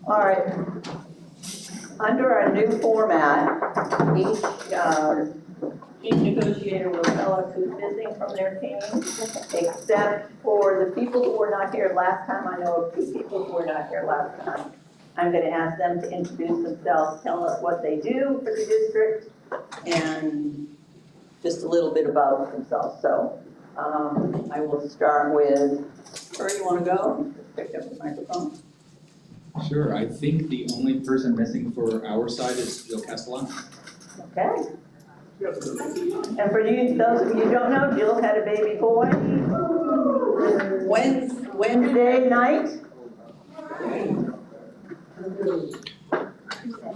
All right. Under our new format, each chief negotiator will tell us who's missing from their team, except for the people who were not here last time. I know of 2 people who were not here last time. I'm going to ask them to introduce themselves, tell us what they do for the district, and just a little bit about themselves. So I will start with, where do you want to go? Pick up the microphone. Sure, I think the only person missing for our side is Jill Castellan. Okay. And for you, those of you who don't know, Jill had a baby boy Wednesday night.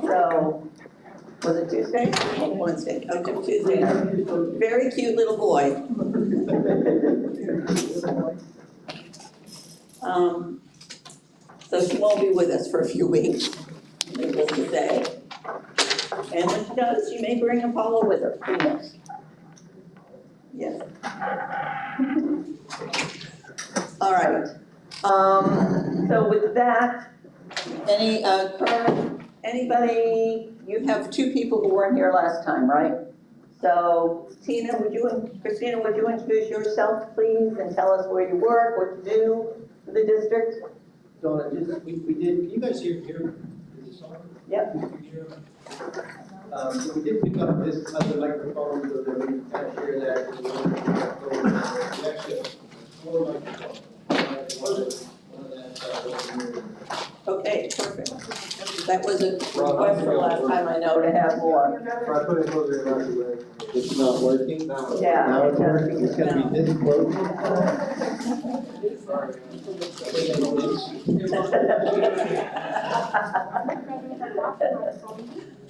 So, was it Tuesday? Wednesday. Oh, Tuesday night. Very cute little boy. So she won't be with us for a few weeks, needless to say. And when she does, she may bring Apollo with her. Who knows? Yes. All right. So with that, anybody? You have 2 people who weren't here last time, right? So Christina, would you introduce yourself, please, and tell us where you work, what you do for the district? Donna, we did, can you guys hear? Is this on? Yep. So we did pick up this other microphone so that we can kind of share that. We actually have 4 microphones. Okay, perfect. That was a request from last time, I know, to have more. So I put it closer enough to where it's not working. Yeah. Now it's working. It's going to be this close.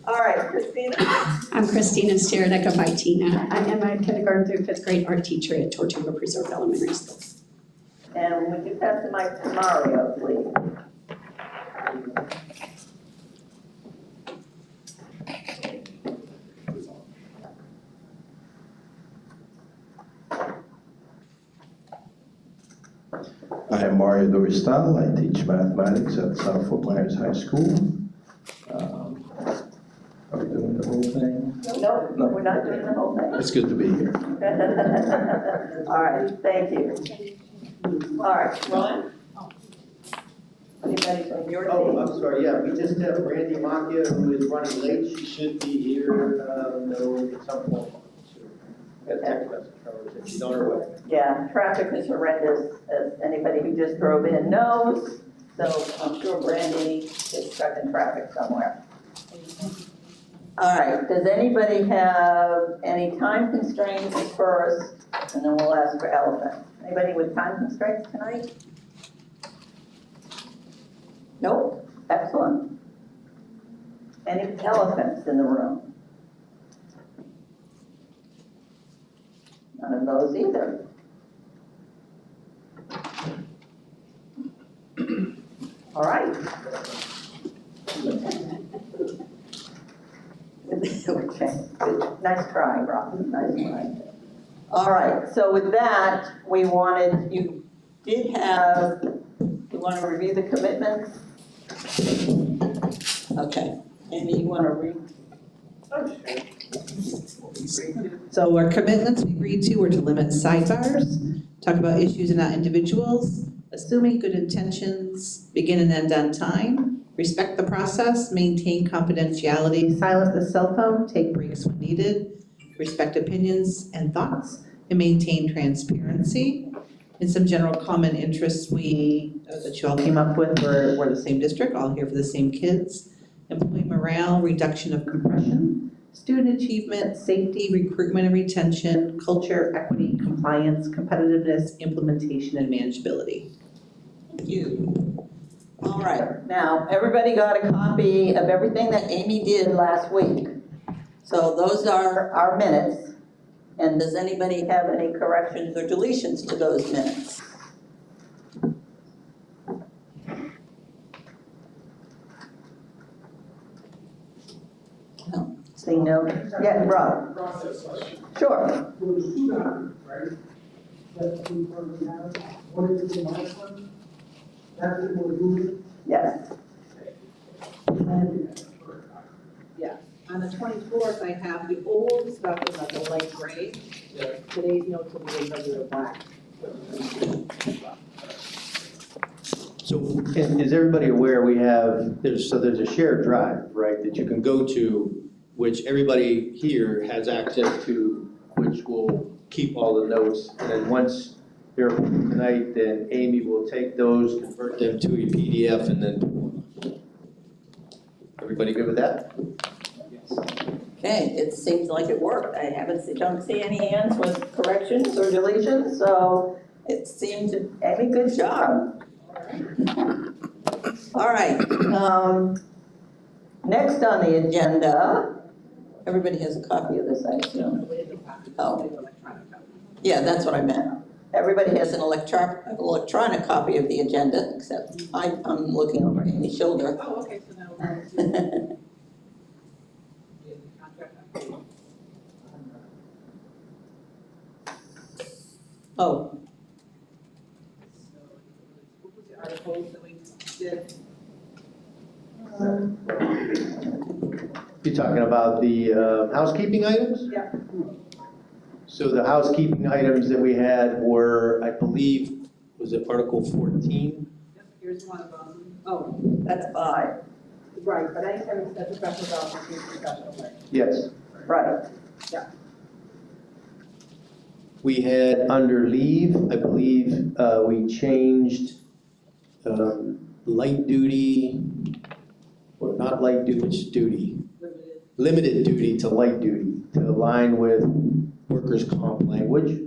All right, Christina. I'm Christina Steradeka by Tina. I am a kindergarten through 5th grade art teacher at Tortuga Preserve Elementary School. And would you pass the mic to Mario, please? I am Mario Doristal. I teach mathematics at South Fort Myers High School. Are we doing the whole thing? No, we're not doing the whole thing. It's good to be here. All right, thank you. All right, Ron? Anybody from your Oh, team? I'm sorry, yeah, we just have Brandy Macchia, who is running late. She should be here, no, at some point. Got a text message from her, that she's on her way. Yeah, traffic is horrendous, as anybody who just drove in knows. So I'm sure Brandy is stuck in traffic somewhere. All right, does anybody have any time constraints first? And then we'll ask for elephant. Anybody with time constraints tonight? Nope, excellent. Any elephants in the room? None of those either. All right. Okay. Nice try, Rob. Nice try. All right. So with that, you want to review the commitments? Okay. Amy, you want to read? So our commitments we agreed to were to limit sidebars, talk about issues and not individuals, assuming good intentions, begin and end on time, respect the process, maintain confidentiality, silence the cell phone, take breaks when needed, respect opinions and thoughts, and maintain transparency. And some general common interests that you all came up with were the same district, all here for the same kids. Employee morale, reduction of compression, student achievement, safety, recruitment and retention, culture, equity, compliance, competitiveness, implementation, and manageability. Thank you. All right. Now, everybody got a copy of everything that Amy did last week. So those are our minutes. And does anybody have any corrections or deletions to those minutes? No. Seeing no. Yeah, Rob. Process question. Sure. For the student, right? That we currently have, what is the last one? That's what we're doing. Yes. Yeah, on the 24th, I have the old stuff in like a light gray. Today's notes will be in regular black. So, and is everybody aware we have, there's a shared drive, right, that you can go to, which everybody here has access to, which will keep all the notes. And then once they're approved tonight, then Amy will take those, convert them to a PDF, and then. Everybody good with that? Okay, it seems like it worked. Don't see any hands with corrections or deletions, so it seemed to, Amy, good job. All right, next on the agenda, everybody has a copy of this, I assume. Oh, yeah, that's what I meant. Everybody has an electronic copy of the agenda, except I'm looking over Amy's shoulder. Oh, okay, so now. Oh, What was the articles that we did? You're talking about the housekeeping items? Yeah. So the housekeeping items that we had were, I believe, was it Article 14? Yep, here's one of them. Oh, that's 5, right, but anytime that's a special document, it's a special, right? Yes. right. We had under leave, I believe, we changed light duty, or not light duty, which duty? Limited duty to light duty, to align with workers' comp language.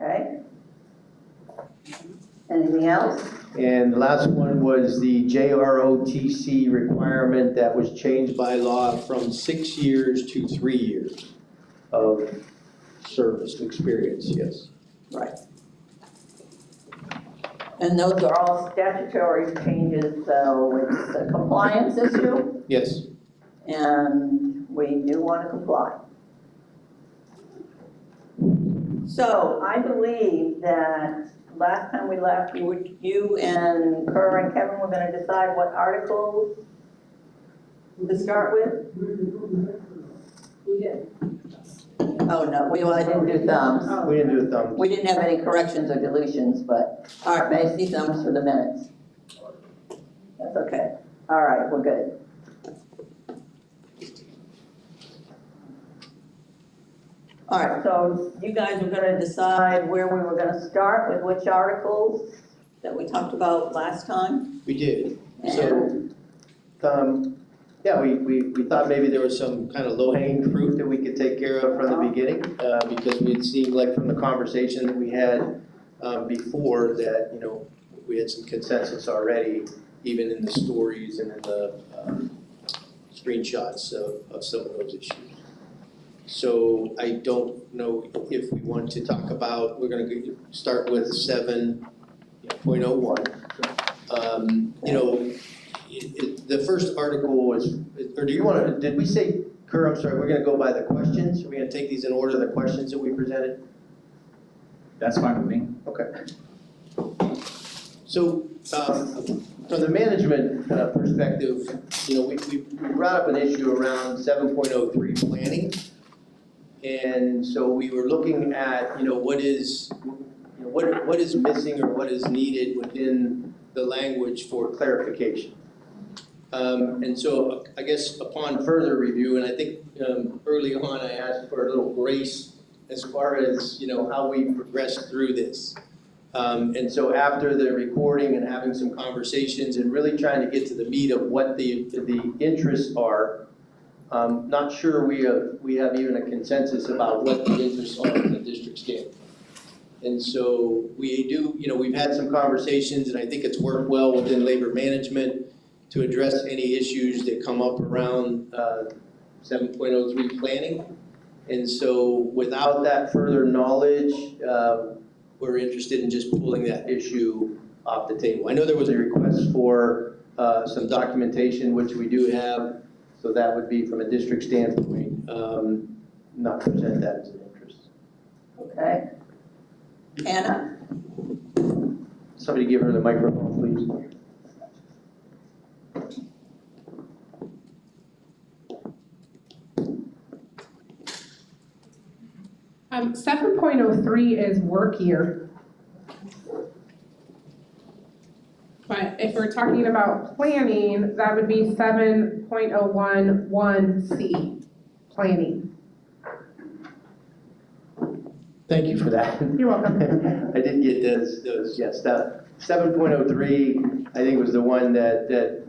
Okay. Anything else? And the last one was the JROTC requirement that was changed by law from 6 years to 3 years of service experience, yes. Right. And those are all statutory changes, so it's a compliance issue, Yes. and we do want to comply. So I believe that last time we left, you and Kerr and Kevin were going to decide what articles to start with? We did. Oh, no, I didn't do thumbs. We didn't do a thumb. We didn't have any corrections or deletions, but, all right, may I see thumbs for the minutes? That's okay. All right, we're good. All right, so you guys were gonna decide where we were gonna start with which articles that we talked about last time? We did. So, yeah, we thought maybe there was some kind of low-hanging fruit that we could take care of from the beginning, because it seemed like from the conversation that we had before that, you know, we had some consensus already, even in the stories and in the screenshots of some of those issues. So I don't know if we want to talk about, we're gonna start with 7.01. You know, the first article was, or do you want to, did we say, Kerr, I'm sorry, we're going to go by the questions? Are we going to take these in order, the questions that we presented? That's fine with me. Okay. So, from the management perspective, you know, we brought up an issue around 7.03 planning. And so we were looking at, you know, what is missing or what is needed within the language for clarification. And so I guess upon further review, and I think early on I asked for a little grace as far as, you know, how we progressed through this. And so after the recording and having some conversations and really trying to get to the meat of what the interests are, not sure we have even a consensus about what the interests are from the district standpoint. And so we do, you know, we've had some conversations, and I think it's worked well within labor management to address any issues that come up around 7.03 planning. And so without that further knowledge, we're interested in just pulling that issue off the table. I know there was a request for some documentation, which we do have, so that would be from a district standpoint, not present that as an interest. Okay. Anna? Somebody give her the microphone, please. 7.03 is work year. But if we're talking about planning, that would be 7.011C, planning. Thank you for that. You're welcome. I did get those, yes, that 7.03, I think was the one that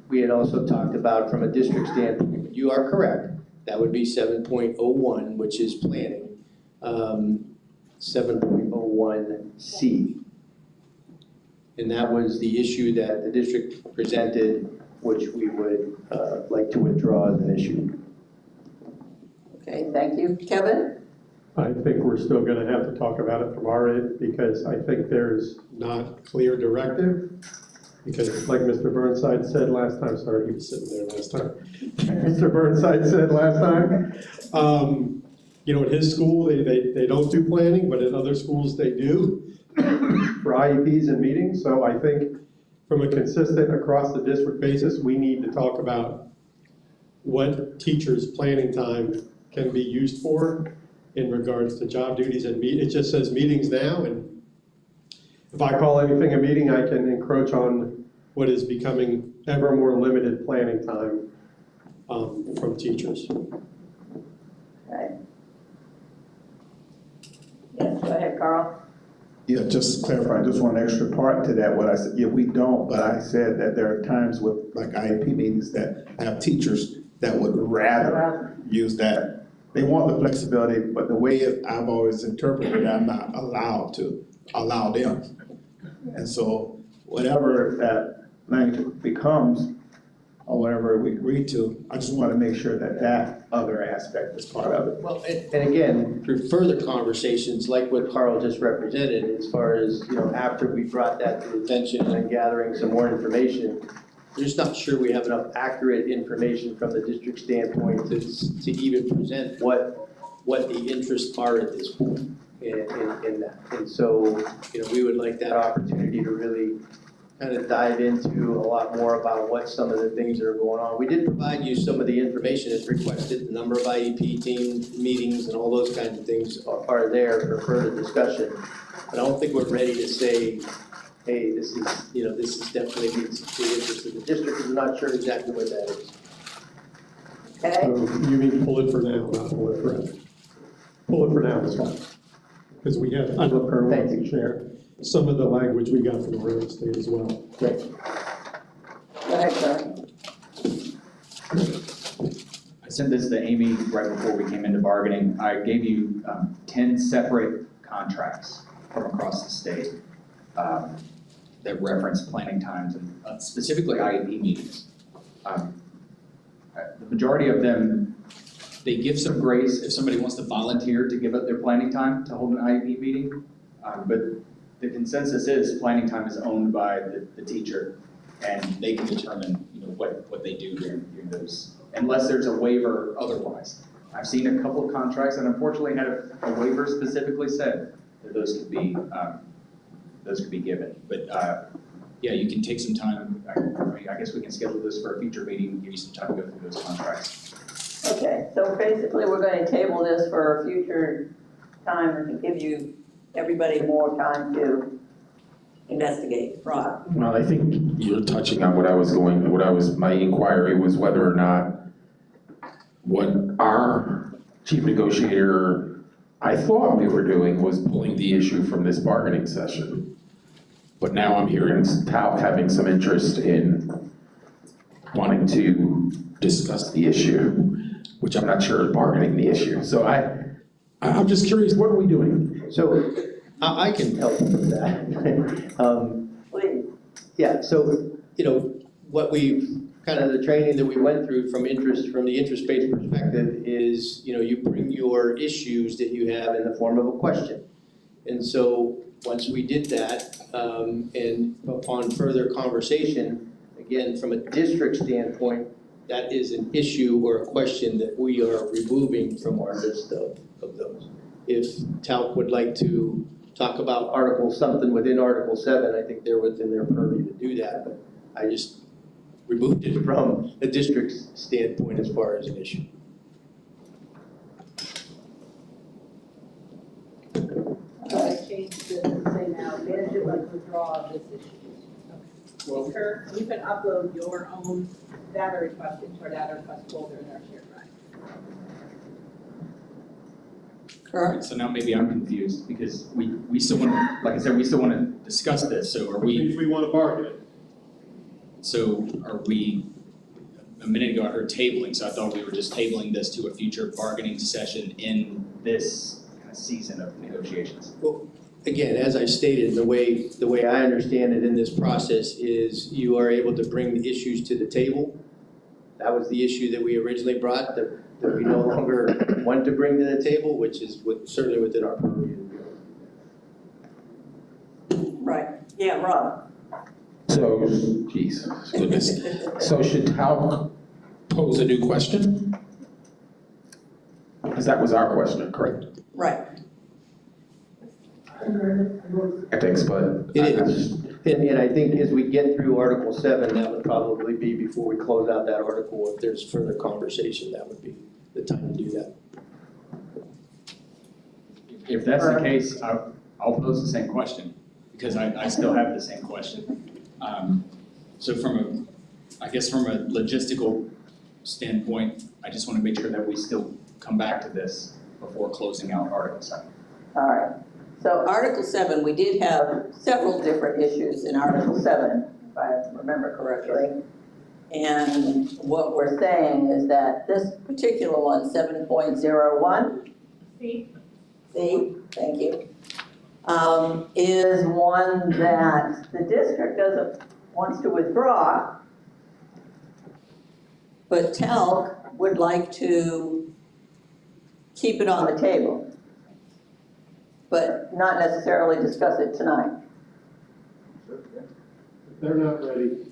we had also talked about from a district standpoint. You are correct. That would be 7.01, which is planning. 7.01C. And that was the issue that the district presented, which we would like to withdraw as an issue. Okay, thank you. Kevin? I think we're still gonna have to talk about it from our end, because I think there's not clear directive. Because like Mr. Burnside said last time, sorry, he was sitting there last time. Mr. Burnside said last time, you know, at his school, they don't do planning, but at other schools they do for IEPs and meetings. So I think from a consistent across the district basis, we need to talk about what teachers' planning time can be used for in regards to job duties and it just says meetings now, and if I call anything a meeting, I can encroach on what is becoming ever more limited planning time from teachers. Okay. Yes, go ahead, Carl. Yeah, just to clarify, just one extra part to that, what I said, yeah, we don't, but I said that there are times with like IEP meetings that have teachers that would rather use that. They want the flexibility, but the way I've always interpreted it, I'm not allowed to allow them. And so whatever that language becomes, or whatever we agree to, I just want to make sure that that other aspect is part of it. Well, and again, through further conversations, like what Carl just represented, as far as, you know, after we brought that to attention and gathering some more information, we're just not sure we have enough accurate information from the district standpoint to even present what the interests are at this point in that. And so, you know, we would like that opportunity to really kind of dive into a lot more about what some of the things that are going on. We did provide you some of the information as requested, the number of IEP team meetings and all those kinds of things are there for further discussion. But I don't think we're ready to say, hey, this is, you know, this is definitely the interest of the district. I'm not sure exactly what that is. Okay, So you mean pull it for now, not pull it forever? Pull it for now is fine. Because we have, I love Colonel wants to share some of the language we got from the real estate as well. Great. go ahead, Carl. I sent this to Amy right before we came into bargaining. I gave you 10 separate contracts from across the state that reference planning times and specifically IEP meetings. The majority of them, they give some grace if somebody wants to volunteer to give up their planning time to hold an IEP meeting. But the consensus is planning time is owned by the teacher, and they can determine, you know, what they do during those, unless there's a waiver otherwise. I've seen a couple of contracts that unfortunately had a waiver specifically said that those could be given. But yeah, you can take some time. I guess we can schedule this for a future meeting and give you some time to go through those contracts. Okay, so basically, we're going to table this for a future time and give you, everybody more time to investigate. Rob? Well, I think you're touching on my inquiry was whether or not what our chief negotiator, I thought we were doing was pulling the issue from this bargaining session. But now I'm hearing TALC having some interest in wanting to discuss the issue, which I'm not sure is bargaining the issue. So I'm just curious, what are we doing? So I can help with that. Please. Yeah, so, you know, what we've, kind of the training that we went through from the interest-based perspective is, you know, you bring your issues that you have in the form of a question. And so once we did that, and upon further conversation, again, from a district standpoint, that is an issue or a question that we are removing from our list of those. If TALC would like to talk about something within Article 7, I think they're within their purview to do that, but I just removed it from the district's standpoint as far as an issue. Change this to say now, manage it like withdraw this issue. Well- Kurt, you can upload your own data request into our data request folder in our shared drive. Alright, so now maybe I'm confused, because we still wanna, like I said, we still wanna discuss this, so are we, If we want to bargain it. so are we, a minute ago I heard tabling, so I thought we were just tabling this to a future bargaining session in this kind of season of negotiations. Well, again, as I stated, the way I understand it in this process is you are able to bring the issues to the table. That was the issue that we originally brought, that we no longer want to bring to the table, which is certainly within our purview. Right, yeah, Rob. So, geez, goodness. So should TALC pose a new question? Because that was our question, correct? Right. Ethics, but. It is, and I think as we get through Article 7, that would probably be before we close out that article. If there's further conversation, that would be the time to do that. If that's the case, I'll pose the same question, because I still have the same question. So I guess from a logistical standpoint, I just want to make sure that we still come back to this before closing out Article 7. All right. So Article 7, we did have several different issues in Article 7, if I remember correctly. And what we're saying is that this particular one, 7.01. See? C, thank you, is one that the district wants to withdraw, but TALC would like to keep it on the table, but not necessarily discuss it tonight. If they're not ready,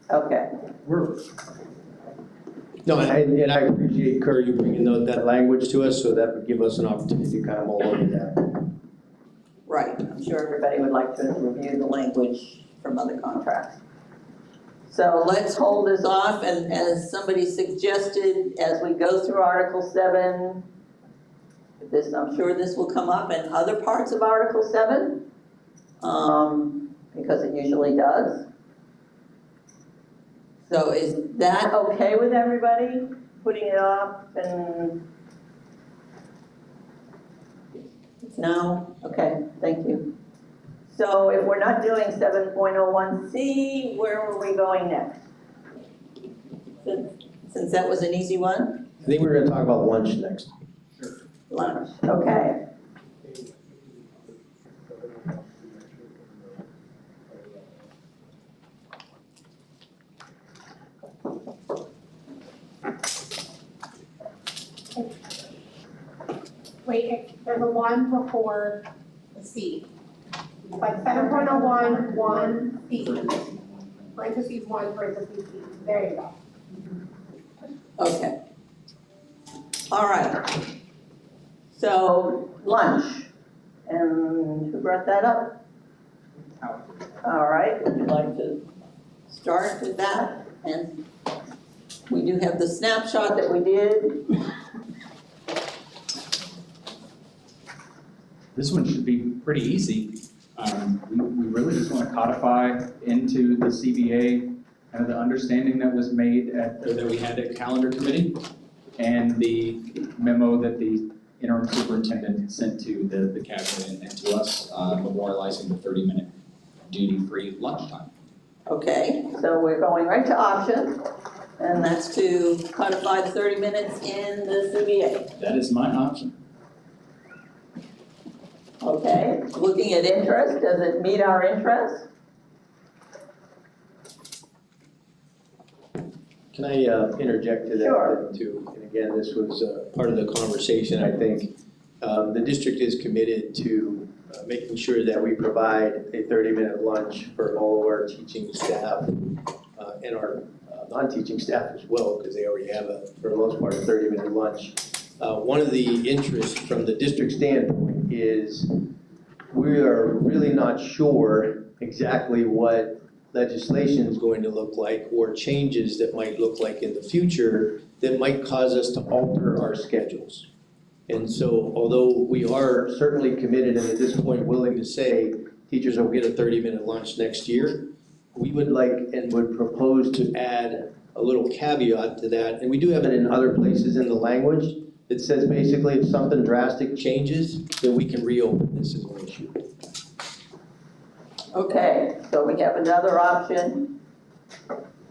Okay, we're, No, and I appreciate, Kurt, you bringing that language to us, so that would give us an opportunity to kind of mull over that. right. I'm sure everybody would like to review the language from other contracts. So let's hold this off, and as somebody suggested, as we go through Article 7, I'm sure this will come up in other parts of Article 7, because it usually does. So is that okay with everybody, putting it off and? No? Okay, thank you. So if we're not doing 7.01C, where are we going next? Since that was an easy one? I think we're going to talk about lunch next. Lunch, okay. Wait, there's a 1 before the C. Like 7.01, 1C. Parentheses 1, parentheses C. There you go. Okay. All right. So lunch, and who brought that up? All right, would you like to start with that? And we do have the snapshot that we did. This one should be pretty easy. We really just want to codify into the CBA kind of the understanding that was made that we had at calendar committee and the memo that the interim superintendent sent to the cabinet and to us, memorializing the 30-minute duty-free lunchtime. Okay, so we're going right to options, and that's to codify the 30 minutes in the CBA. That is my option. Okay, looking at interest, does it meet our interest? Can I interject to that? Sure. Too? And again, this was part of the conversation, I think. The district is committed to making sure that we provide a 30-minute lunch for all of our teaching staff and our non-teaching staff as well, because they already have, for the most part, a 30-minute lunch one of the interests from the district standpoint is we are really not sure exactly what legislation is going to look like or changes that might look like in the future that might cause us to alter our schedules. And so although we are certainly committed and at this point willing to say teachers will get a 30-minute lunch next year, we would like and would propose to add a little caveat to that. And we do have it in other places in the language that says basically if something drastic changes, then we can reopen this as an issue. Okay, so we have another option.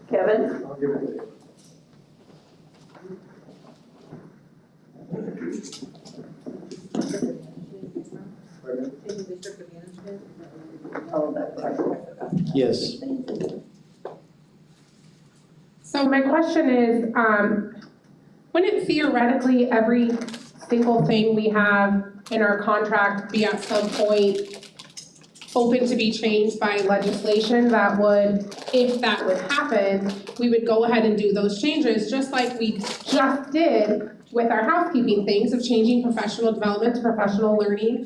Kevin? I'll give it to you. Oh, that's right. Yes. So my question is, wouldn't theoretically every single thing we have in our contract be at some point open to be changed by legislation that would, if that would happen, we would go ahead and do those changes, just like we just did with our housekeeping things of changing professional development to professional learning,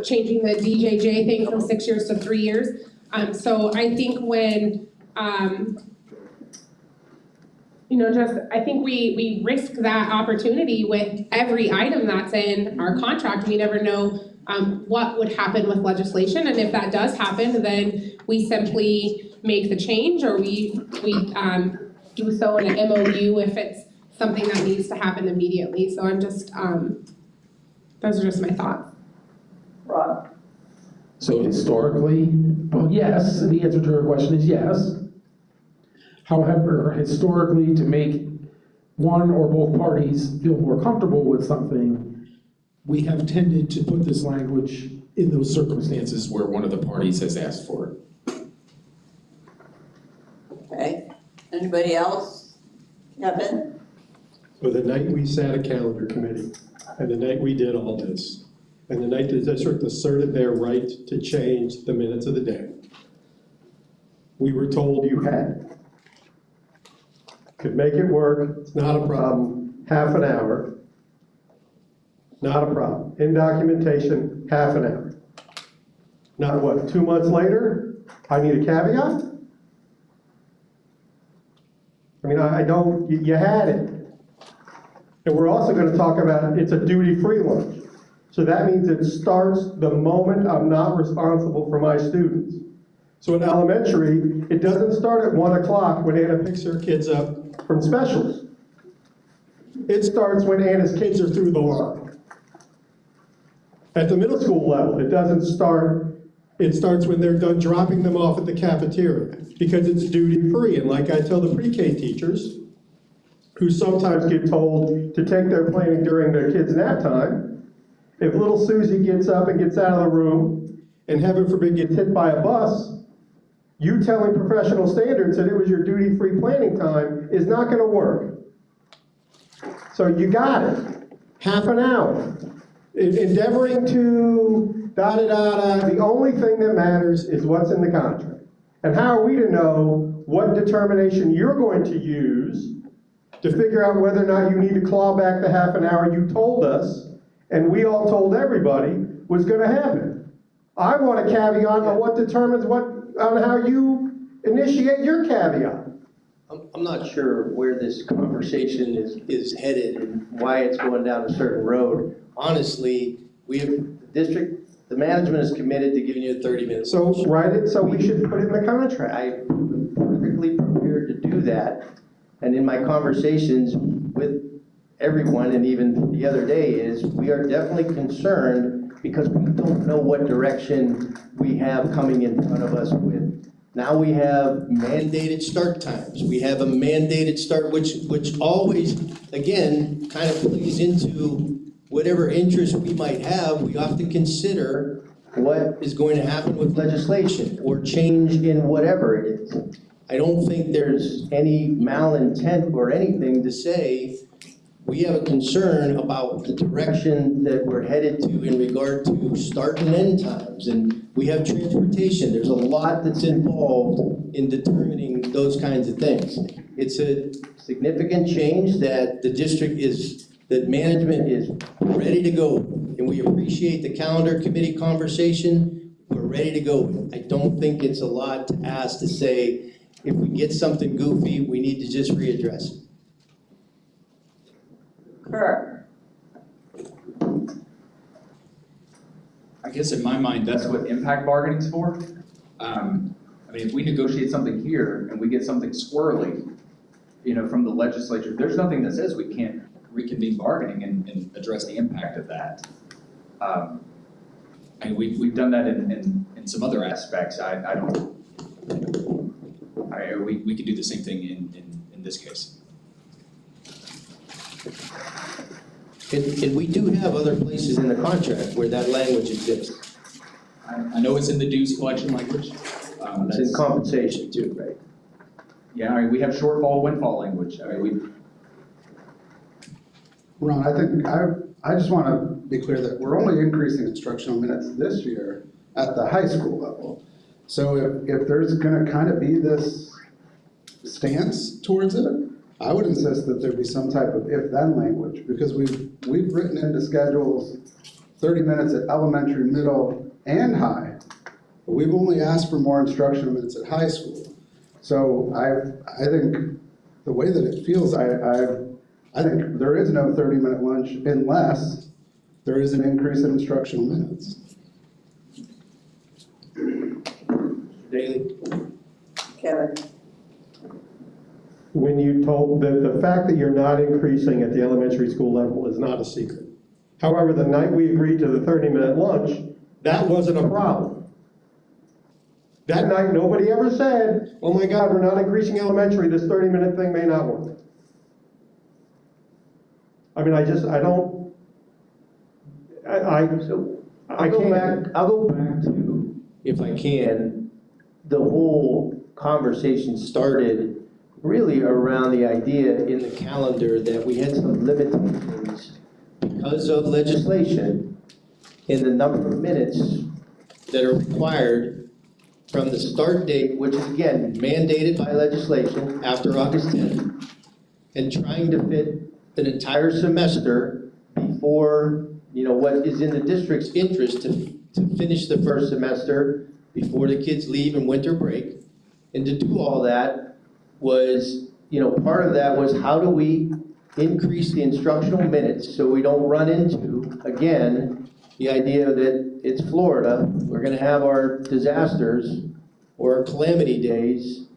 changing the DJJ thing from 6 years to 3 years. So I think when, I think we risk that opportunity with every item that's in our contract. We never know what would happen with legislation, and if that does happen, then we simply make the change, or we do so in an MOU if it's something that needs to happen immediately. So I'm just, those are just my thoughts. Rob? So historically, well, yes, the answer to her question is yes. However, historically, to make one or both parties feel more comfortable with something, we have tended to put this language in those circumstances where one of the parties has asked for it. Okay, anybody else? Kevin? So the night we sat a calendar committee, and the night we did all this, and the night the district asserted their right to change the minutes of the day, we were told you had. Could make it work, it's not a problem, half an hour, not a problem. In documentation, half an hour. Not what, 2 months later, I need a caveat? I mean, I don't, you had it. And we're also going to talk about it's a duty-free lunch. So that means it starts the moment I'm not responsible for my students. So in elementary, it doesn't start at 1 o'clock when Anna picks her kids up from specials. It starts when Anna's kids are through the line. At the middle school level, it doesn't start, it starts when they're done dropping them off at the cafeteria, because it's duty-free. And like I tell the pre-K teachers, who sometimes get told to take their planning during their kids' nap time, if little Susie gets up and gets out of the room, and heaven forbid gets hit by a bus, you telling professional standards that it was your duty-free planning time is not gonna work. So you got it, half an hour. Endeavoring to da-da-da-da, the only thing that matters is what's in the contract. And how are we to know what determination you're going to use to figure out whether or not you need to claw back the half an hour you told us, and we all told everybody was gonna happen? I want a caveat on what determines on how you initiate your caveat. I'm not sure where this conversation is headed and why it's going down a certain road. Honestly, the management is committed to giving you a 30-minute. So write it, so we should put it in the contract. I'm perfectly prepared to do that. And in my conversations with everyone, and even the other day, is we are definitely concerned because we don't know what direction we have coming in front of us with. Now we have mandated start times. We have a mandated start, which always, again, kind of plays into whatever interest we might have. We have to consider what is going to happen with legislation or change in whatever it is. I don't think there's any malintent or anything to say we have a concern about the direction that we're headed to in regard to start and end times. And we have transportation. There's a lot that's involved in determining those kinds of things. It's a significant change that the district is that management is ready to go, and we appreciate the calendar committee conversation. We're ready to go. I don't think it's a lot to ask to say, if we get something goofy, we need to just readdress it. Kurt? I guess in my mind, that's what impact bargaining's for. I mean, if we negotiate something here and we get something squirrely, from the legislature, there's nothing that says we can't reconvene bargaining and address the impact of that. And we've done that in some other aspects. We could do the same thing in this case. And we do have other places in the contract where that language exists. I know it's in the dues collection language. It's in compensation too, right? Yeah, we have shortfall, windfall language. Ron, I think, I just want to be clear that we're only increasing instructional minutes this year at the high school level. So if there's going to kind of be this stance towards it, I would insist that there be some type of if-then language, because we've written into schedules 30 minutes at elementary, middle, and high. But we've only asked for more instructional minutes at high school. So I think the way that it feels, I think there is no 30-minute lunch unless there is an increase in instructional minutes. Daily. Kevin? When you told, the fact that you're not increasing at the elementary school level is not a secret. However, the night we agreed to the 30-minute lunch, that wasn't a problem. That night, nobody ever said, oh my God, we're not increasing elementary, this 30-minute thing may not work. I mean, I'll go back to, if I can, the whole conversation started really around the idea in the calendar that we had some limitations because of legislation in the number of minutes that are required from the start date, which is again mandated by legislation after August 10th, and trying to fit an entire semester before, what is in the district's interest to finish the first semester before the kids leave in winter break. And to do all that was, part of that was how do we increase the instructional minutes so we don't run into, again, the idea that it's Florida, we're gonna have our disasters or our calamity days,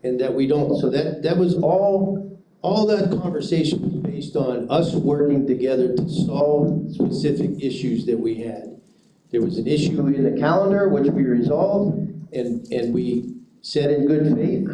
and that we don't. So that was all that conversation was based on us working together to solve specific issues that we had. There was an issue in the calendar, which we resolved, and we said in good faith,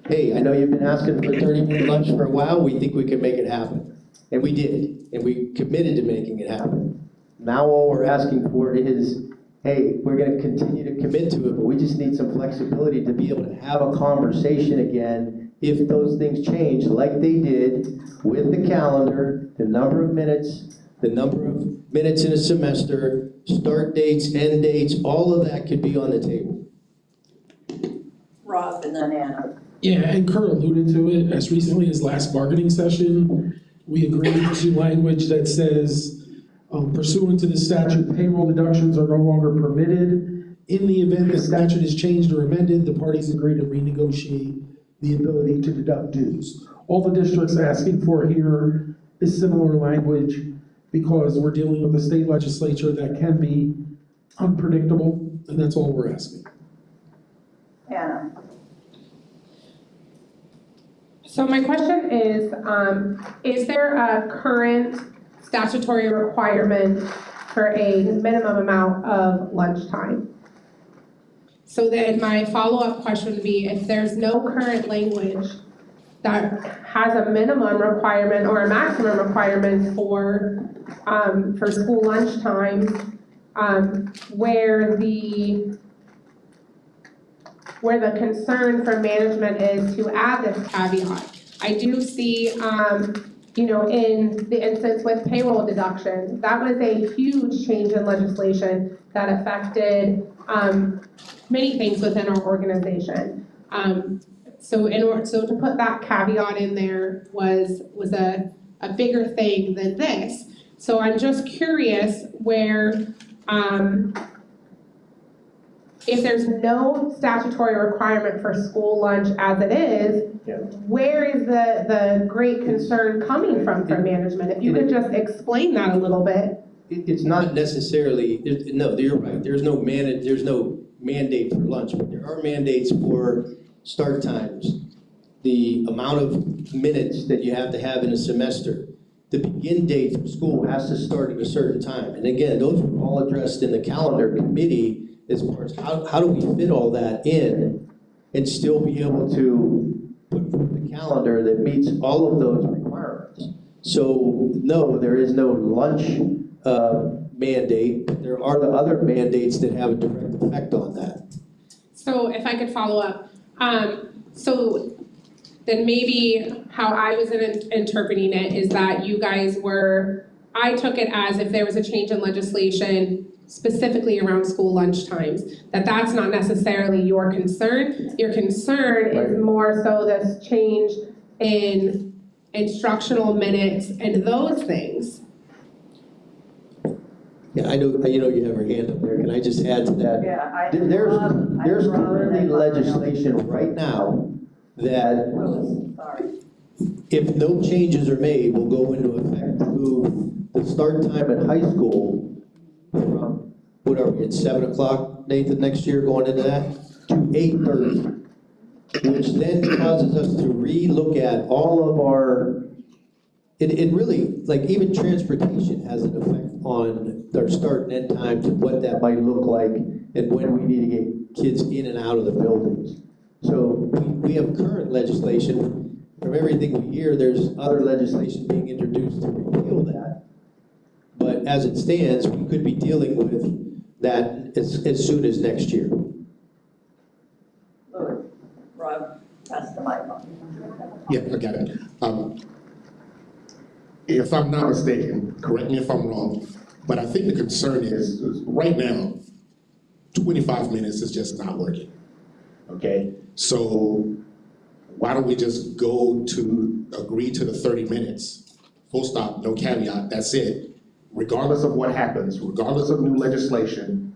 hey, I know you've been asking for 30-minute lunch for a while, we think we can make it happen. And we did, and we committed to making it happen. Now all we're asking for is, hey, we're gonna continue to commit to it, but we just need some flexibility to be able to have a conversation again if those things change like they did with the calendar, the number of minutes in a semester, start dates, end dates, all of that could be on the table. Rob and then Anna. Yeah, and Kurt alluded to it, as recently as last bargaining session, we agreed to language that says, pursuant to the statute, payroll deductions are no longer permitted. In the event the statute is changed or amended, the parties agree to renegotiate the ability to deduct dues. All the district's asking for here is similar language because we're dealing with a state legislature that can be unpredictable, and that's all we're asking. Anna? So my question is there a current statutory requirement for a minimum amount of lunchtime? So then my follow-up question would be, if there's no current language that has a minimum requirement or a maximum requirement for school lunchtime, where the concern for management is to add this caveat. I do see, in the instance with payroll deduction, that was a huge change in legislation that affected many things within our organization. So to put that caveat in there was a bigger thing than this. So I'm just curious where, if there's no statutory requirement for school lunch as it is, where is the great concern coming from management? If you could just explain that a little bit. It's not necessarily, no, you're right, there's no mandate for lunch, but there are mandates for start times, the amount of minutes that you have to have in a semester. The begin date for school has to start at a certain time. And again, those were all addressed in the calendar committee as far as how do we fit all that in and still be able to put forth a calendar that meets all of those requirements. So no, there is no lunch mandate, but there are the other mandates that have a direct effect on that. So if I could follow up, so then maybe how I was interpreting it is that you guys I took it as if there was a change in legislation specifically around school lunch times, that's not necessarily your concern. Your concern is more so this change in instructional minutes and those things. Yeah, I know you have your hand up there. Can I just add to that? Yeah, There's currently legislation right now that if no changes are made, will go into effect to move the start time at high school from, what are we, at 7 o'clock, Nathan, next year, going into that, to 8:30, which then causes us to re-look at all of our, it really, like even transportation has an effect on our start and end times and what that might look like and when we need to get kids in and out of the buildings. So we have current legislation. From everything we hear, there's other legislation being introduced to repeal that. But as it stands, we could be dealing with that as soon as next year. Rob, pass the mic on. Yeah, I got it. If I'm not mistaken, correct me if I'm wrong, but I think the concern is right now, 25 minutes is just not working, okay? So why don't we just agree to the 30 minutes, full stop, no caveat, that's it. Regardless of what happens, regardless of new legislation,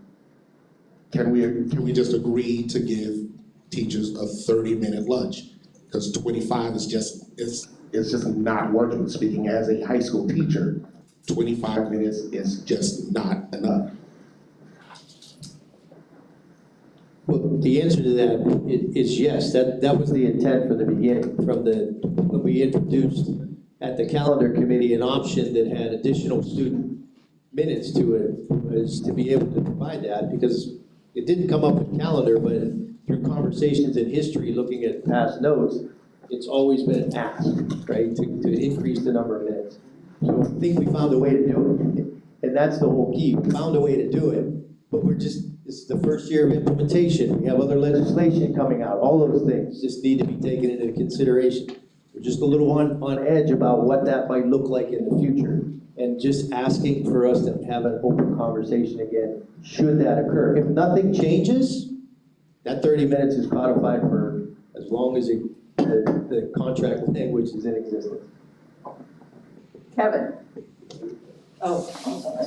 can we just agree to give teachers a 30-minute lunch? Because 25 is just, it's just not working. Speaking as a high school teacher, 25 minutes is just not enough. Well, the answer to that is yes. That was the intent from the beginning, when we introduced at the calendar committee an option that had additional student minutes to it, was to be able to provide that, because it didn't come up in calendar, but through conversations in history, looking at past notes, it's always been an ask, right, to increase the number of minutes. So I think we found a way to do it, and that's the whole key. We found a way to do it, but this is the first year of implementation. We have other legislation coming out. All those things just need to be taken into consideration. We're just a little on edge about what that might look like in the future, and just asking for us to have an open conversation again, should that occur. If nothing changes, that 30 minutes is codified for as long as the contract language is in existence. Kevin. Oh, I'm sorry.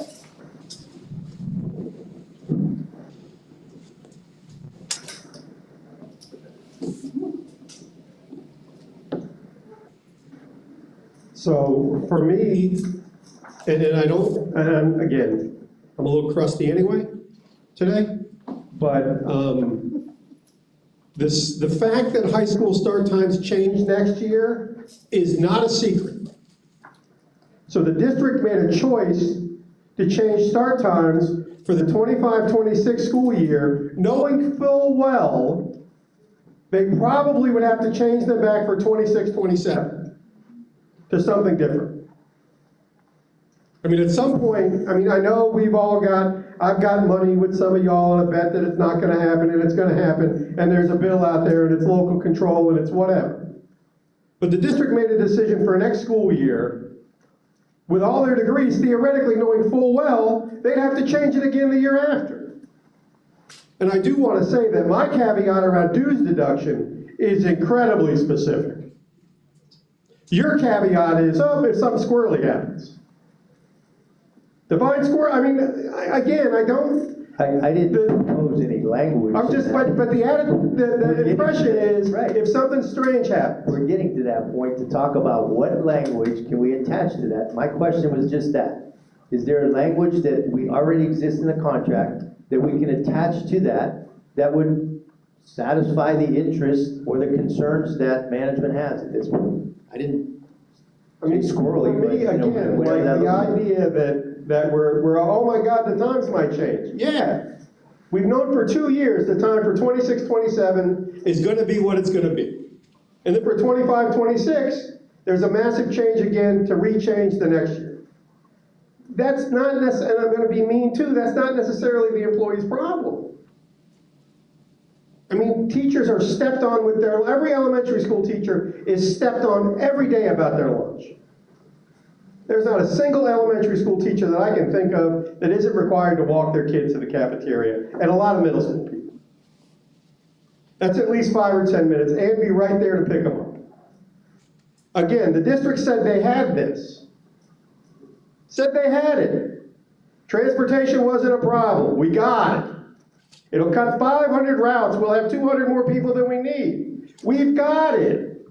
So for me, and again, I'm a little crusty anyway today, but the fact that high school start times change next year is not a secret. So the district made a choice to change start times for the 25-26 school year, knowing full well they probably would have to change them back for 26-27 to something different. I mean, at some point, I know I've got money with some of y'all on a bet that it's not gonna happen, and it's gonna happen, and there's a bill out there, and it's local control, and it's whatever. But the district made a decision for next school year, with all their degrees, theoretically knowing full well, they'd have to change it again the year after. And I do wanna say that my caveat around dues deduction is incredibly specific. Your caveat is, oh, if something squirrely happens. Divine squirrel, I mean, again, I don't, I didn't propose any language. I'm just, but the impression is, if something strange happens. We're getting to that point to talk about what language can we attach to that. My question was just that. Is there a language that we already exist in the contract that we can attach to that would satisfy the interest or the concerns that management has at this point? I mean, squirrely, For me, but, again, whatever like that the looks like. idea that we're, oh my God, the times might change. Yeah. We've known for 2 years the time for 26, 27 is gonna be what it's gonna be. And then for 25, 26, there's a massive change again to rechange the next year. That's not necessarily, and I'm gonna be mean too, that's not necessarily the employee's problem. I mean, teachers are stepped on with every elementary school teacher is stepped on every day about their lunch. There's not a single elementary school teacher that I can think of that isn't required to walk their kids to the cafeteria, and a lot of middle school people. That's at least 5 or 10 minutes, and be right there to pick them up. Again, the district said they had this. Said they had it. Transportation wasn't a problem. We got it. It'll cut 500 routes. We'll have 200 more people than we need. We've got it.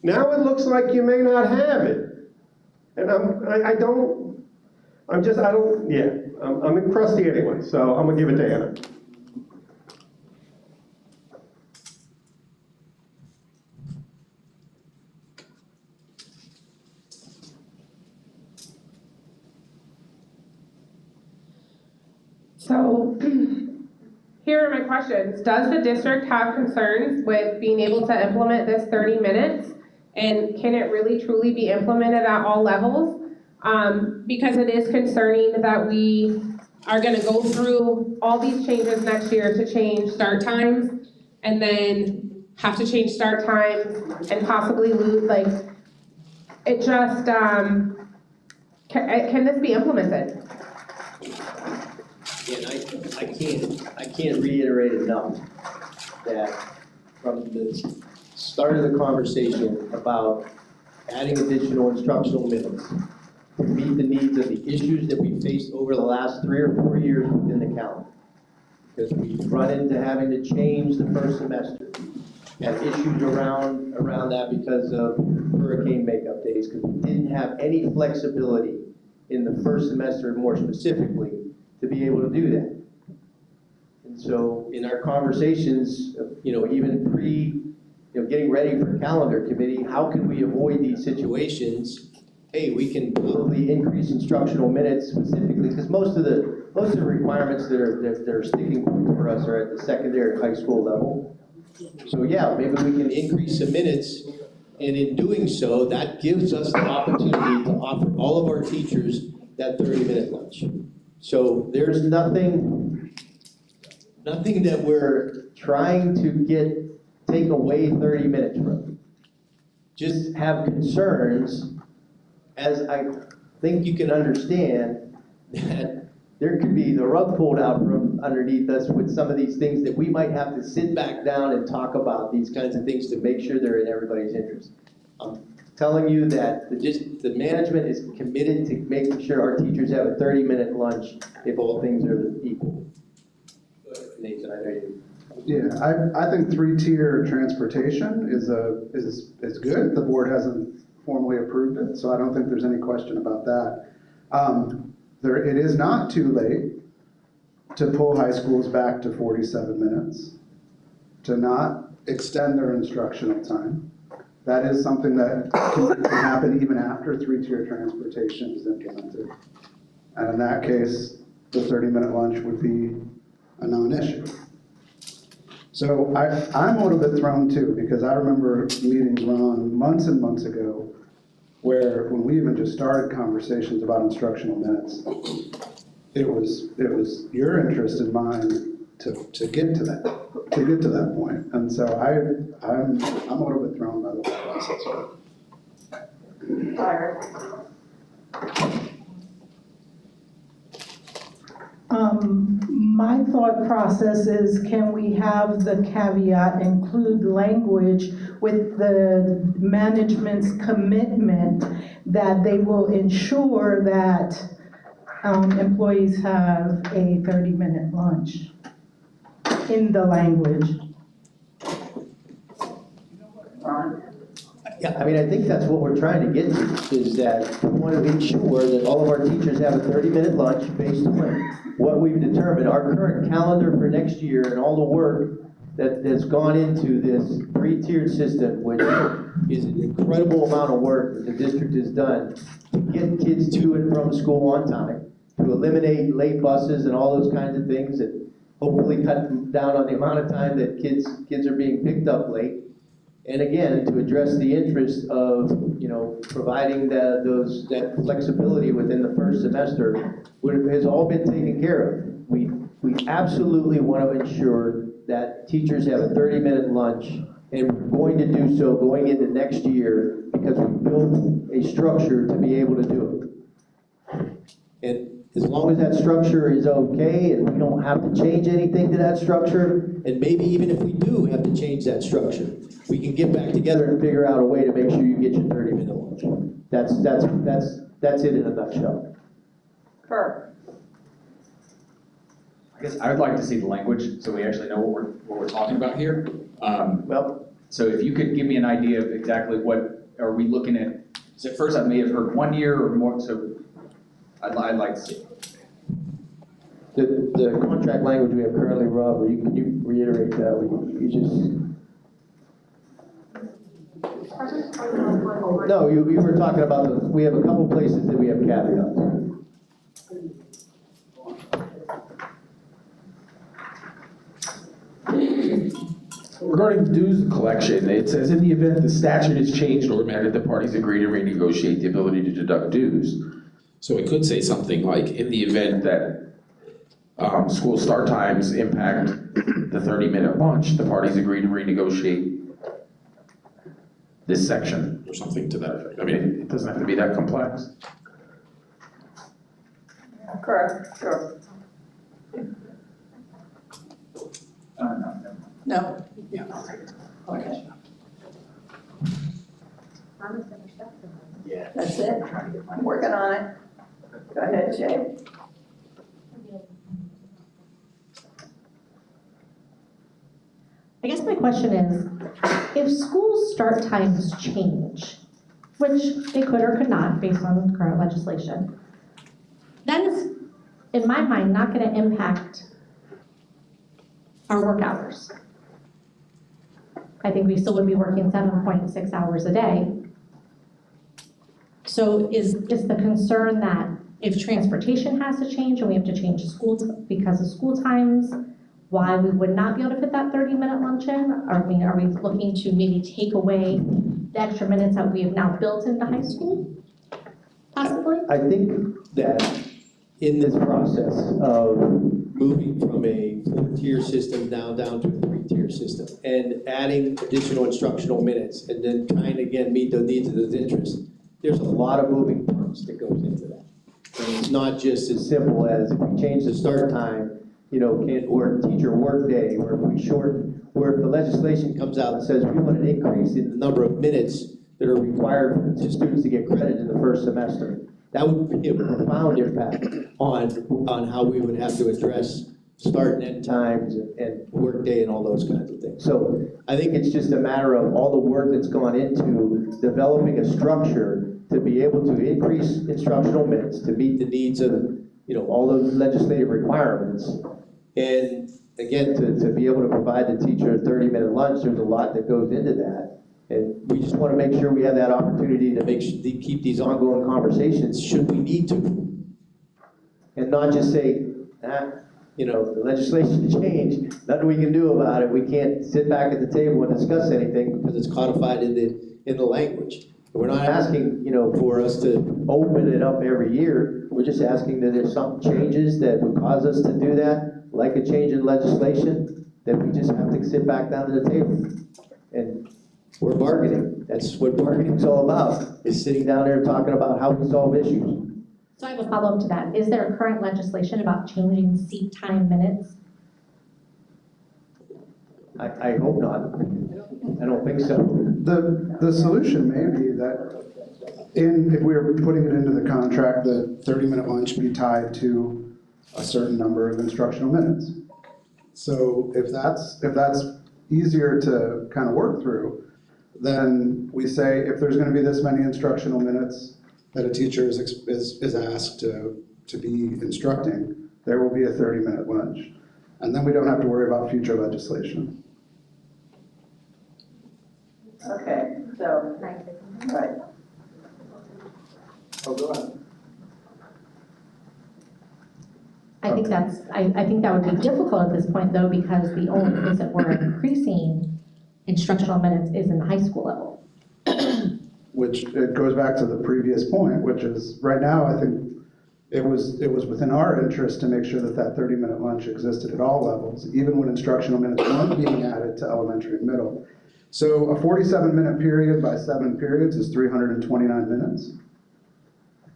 Now it looks like you may not have it. And I'm in crusty anyway, so I'm gonna give it to Anna. So, here are my questions. Does the district have concerns with being able to implement this 30 minutes? And can it really truly be implemented at all levels? Because it is concerning that we are gonna go through all these changes next year to change start times, and then have to change start times and possibly lose, like, it just, can this be implemented? Again, I can't reiterate enough that from the start of the conversation about adding additional instructional minutes to meet the needs of the issues that we faced over the last 3 or 4 years within the calendar. Because we've run into having to change the first semester. Had issues around that because of hurricane makeup days, because we didn't have any flexibility in the first semester, more specifically, to be able to do that. And so in our conversations, even getting ready for calendar committee, how can we avoid these situations? Hey, we can probably increase instructional minutes specifically, because most of the requirements that are sticking for us are at the secondary high school level. So yeah, maybe we can increase the minutes, and in doing so, that gives us the opportunity to offer all of our teachers that 30-minute lunch. So there's nothing that we're trying to take away 30 minutes from. Just have concerns, as I think you can understand, that there could be the rug pulled out from underneath us with some of these things that we might have to sit back down and talk about these kinds of things to make sure they're in everybody's interest. I'm telling you that the management is committed to making sure our teachers have a 30-minute lunch if all things are equal. Nathan, I know you. Yeah, I think 3-tier transportation is good. The board hasn't formally approved it, so I don't think there's any question about that. It is not too late to pull high schools back to 47 minutes, to not extend their instructional time. That is something that can happen even after 3-tier transportation is implemented. And in that case, the 30-minute lunch would be a non-issue. So I'm a little bit thrown too, because I remember meetings run months and months ago where when we even just started conversations about instructional minutes, it was your interest and mine to get to that point. And so I'm a little bit thrown by the whole process. My thought process is, can we have the caveat include language with the management's commitment that they will ensure that employees have a 30-minute lunch in the language? Yeah, I mean, I think that's what we're trying to get to, is that we want to ensure that all of our teachers have a 30-minute lunch based on what we've determined. Our current calendar for next year and all the work that has gone into this three-tiered system, which is an incredible amount of work that the district has done to get kids to and from school on time, to eliminate late buses and all those kinds of things, and hopefully cut down on the amount of time that kids are being picked up late. And again, to address the interest of, providing that flexibility within the first semester has all been taken care of. We absolutely want to ensure that teachers have a 30-minute lunch, and we're going to do so going into next year because we built a structure to be able to do it. And as long as that structure is okay and we don't have to change anything to that structure, and maybe even if we do have to change that structure, we can get back together and figure out a way to make sure you get your 30-minute lunch. That's it in a nutshell. Kirk? I guess I would like to see the language, so we actually know what we're talking about here. So if you could give me an idea of exactly what are we looking at, so at first I may have heard 1 year or more, so I'd like to see. The contract language we have currently, Rob, can you reiterate that? You just... No, you were talking about we have a couple places that we have caveats. Regarding dues collection, it says in the event the statute is changed or amended, the parties agree to renegotiate the ability to deduct dues. So it could say something like, in the event that school start times impact the 30-minute lunch, the parties agree to renegotiate this section, or something to that effect. I mean, it doesn't have to be that complex. Correct, sure. No? Yeah, I'll take it. Okay. Yeah. That's it? I'm working on it. Go ahead, Jay. I guess my question is, if school start times change, which they could or could not based on current legislation, that is, in my mind, not going to impact our work hours. I think we still would be working 7.6 hours a day. So is the concern that if transportation has to change and we have to change schools because of school times, why we would not be able to fit that 30-minute lunch in? Are we looking to maybe take away the extra minutes that we have now built into high school, possibly? I think that in this process of moving from a 4-tier system down to a 3-tier system and adding additional instructional minutes and then trying to, again, meet the needs of those interests, there's a lot of moving parts that goes into that. And it's not just as simple as if we change the start time, or teacher work day, or if we shorten, or if the legislation comes out and says we want an increase in the number of minutes that are required for students to get credit in the first semester. That would be a profound impact on how we would have to address start and end times and work day and all those kinds of things. So I think it's just a matter of all the work that's gone into developing a structure to be able to increase instructional minutes to meet the needs of all those legislative requirements. And again, to be able to provide the teacher a 30-minute lunch, there's a lot that goes into that. And we just want to make sure we have that opportunity to keep these ongoing conversations should we need to. And not just say, the legislation changed, nothing we can do about it. We can't sit back at the table and discuss anything because it's codified in the language. We're not asking, for us to open it up every year. We're just asking that if something changes that would cause us to do that, like a change in legislation, that we just have to sit back down to the table. And we're bargaining. That's what bargaining's all about, is sitting down there and talking about how we solve issues. So I have a follow-up to that. Is there current legislation about changing seat time minutes? I hope not. I don't think so. The solution may be that if we were putting it into the contract, the 30-minute lunch be tied to a certain number of instructional minutes. So if that's easier to kind of work through, then we say if there's going to be this many instructional minutes that a teacher is asked to be instructing, there will be a 30-minute lunch. And then we don't have to worry about future legislation. Okay, so, right. Oh, go ahead. I think I think that would be difficult at this point though, because the only place that we're increasing instructional minutes is in the high school level. Which it goes back to the previous point, which is right now, I think it was within our interest to make sure that that 30-minute lunch existed at all levels, even when instructional minutes weren't being added to elementary and middle. So a 47-minute period by 7 periods is 329 minutes.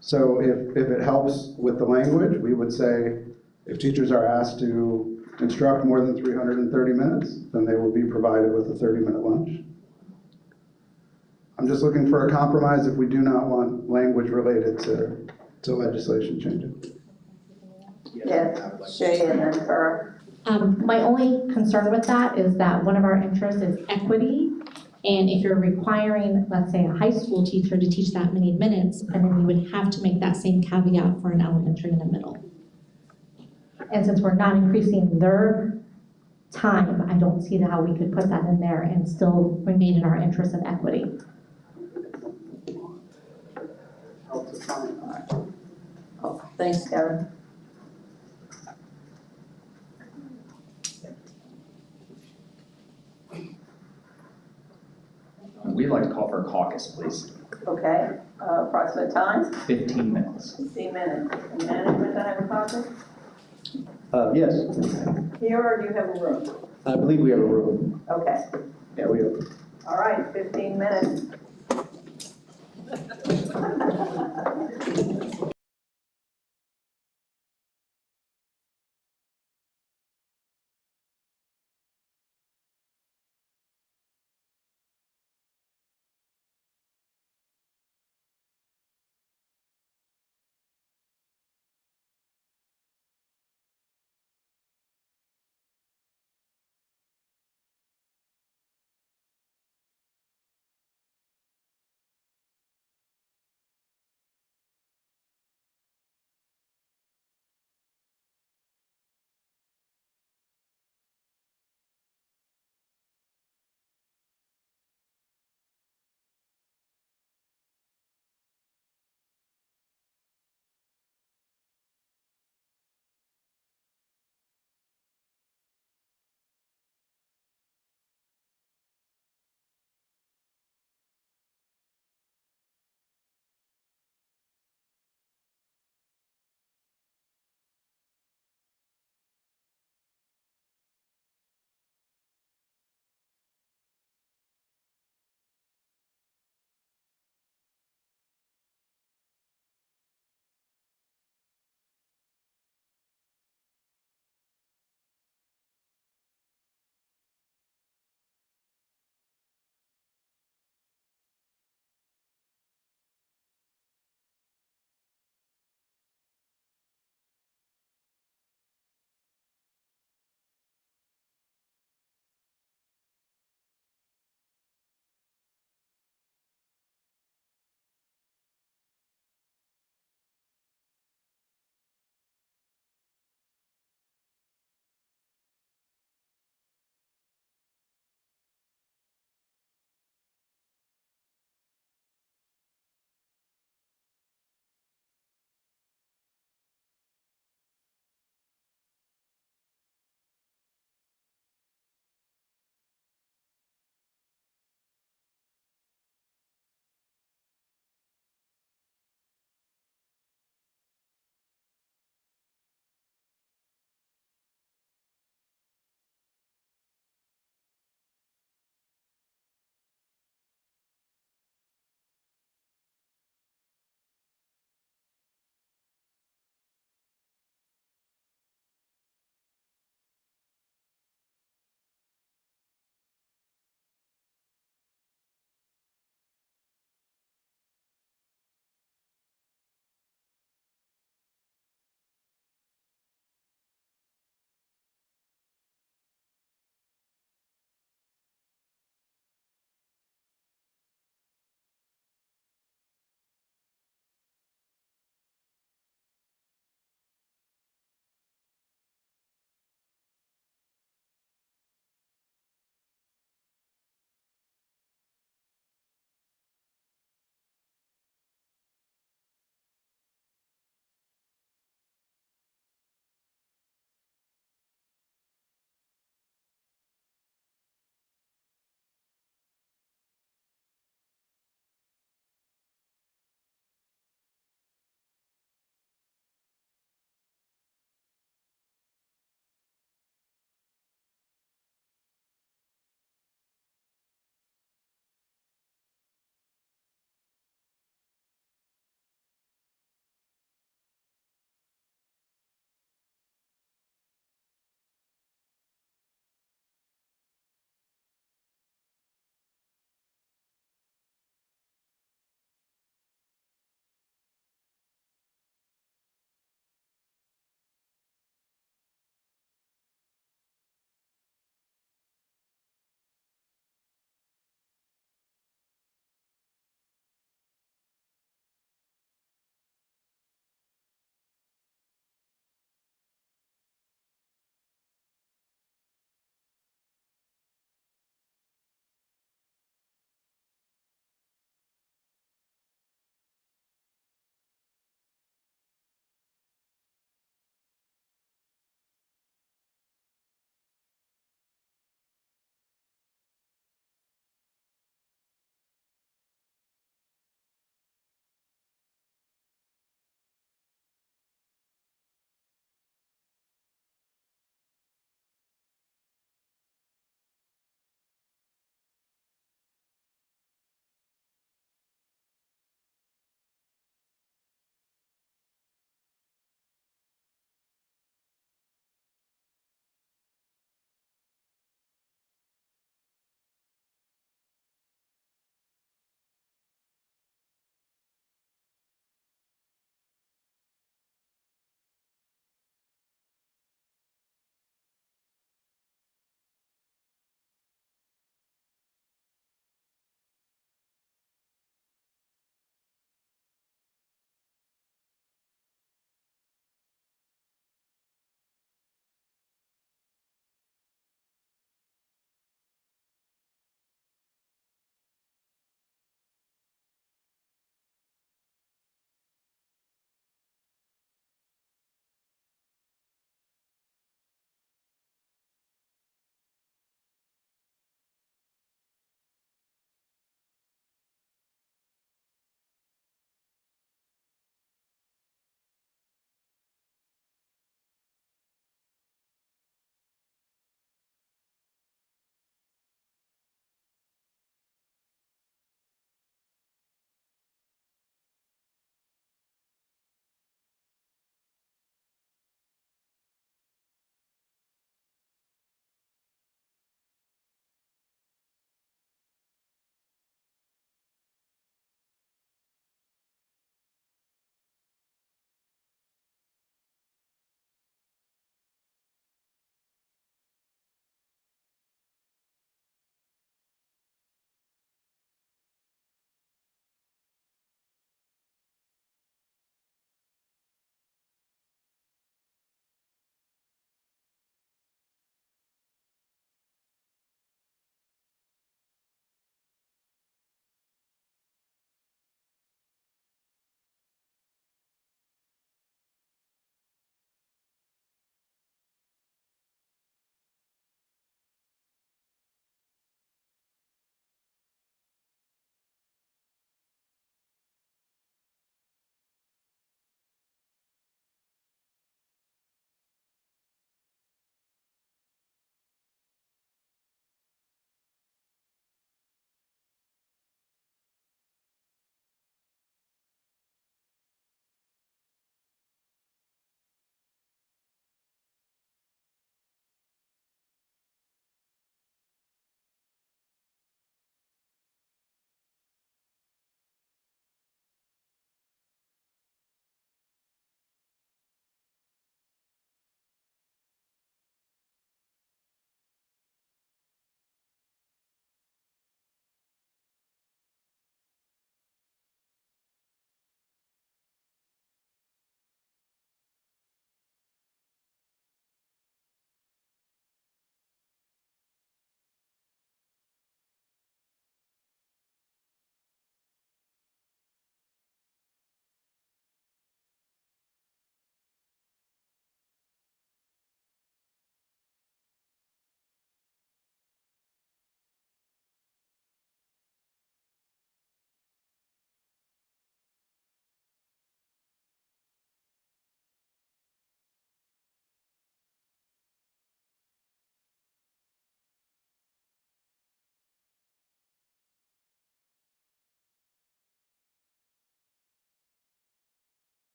So if it helps with the language, we would say if teachers are asked to instruct more than 330 minutes, then they will be provided with a 30-minute lunch. I'm just looking for a compromise if we do not want language related to legislation changes. Yes, Shay and then Kara. My only concern with that is that one of our interests is equity. And if you're requiring, let's say, a high school teacher to teach that many minutes, and then you would have to make that same caveat for an elementary and a middle. And since we're not increasing their time, I don't see how we could put that in there and still remain in our interest of equity. Oh, thanks, Karen. We'd like to call for a caucus, please. Okay, approximate time? 15 minutes. 15 minutes. And management to have a caucus? Yes, Here or do you have a room? I believe we have a room. Okay, Yeah, we have. all right, 15 minutes.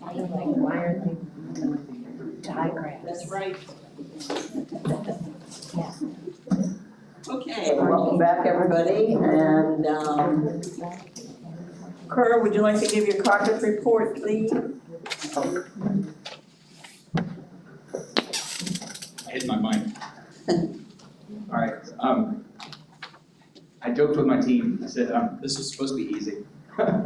Why are they diagrams? That's right. Okay, welcome back, everybody, and, Kerr, would you like to give your caucus report, please? I hit my mic. All right, I joked with my team, I said, this is supposed to be easy,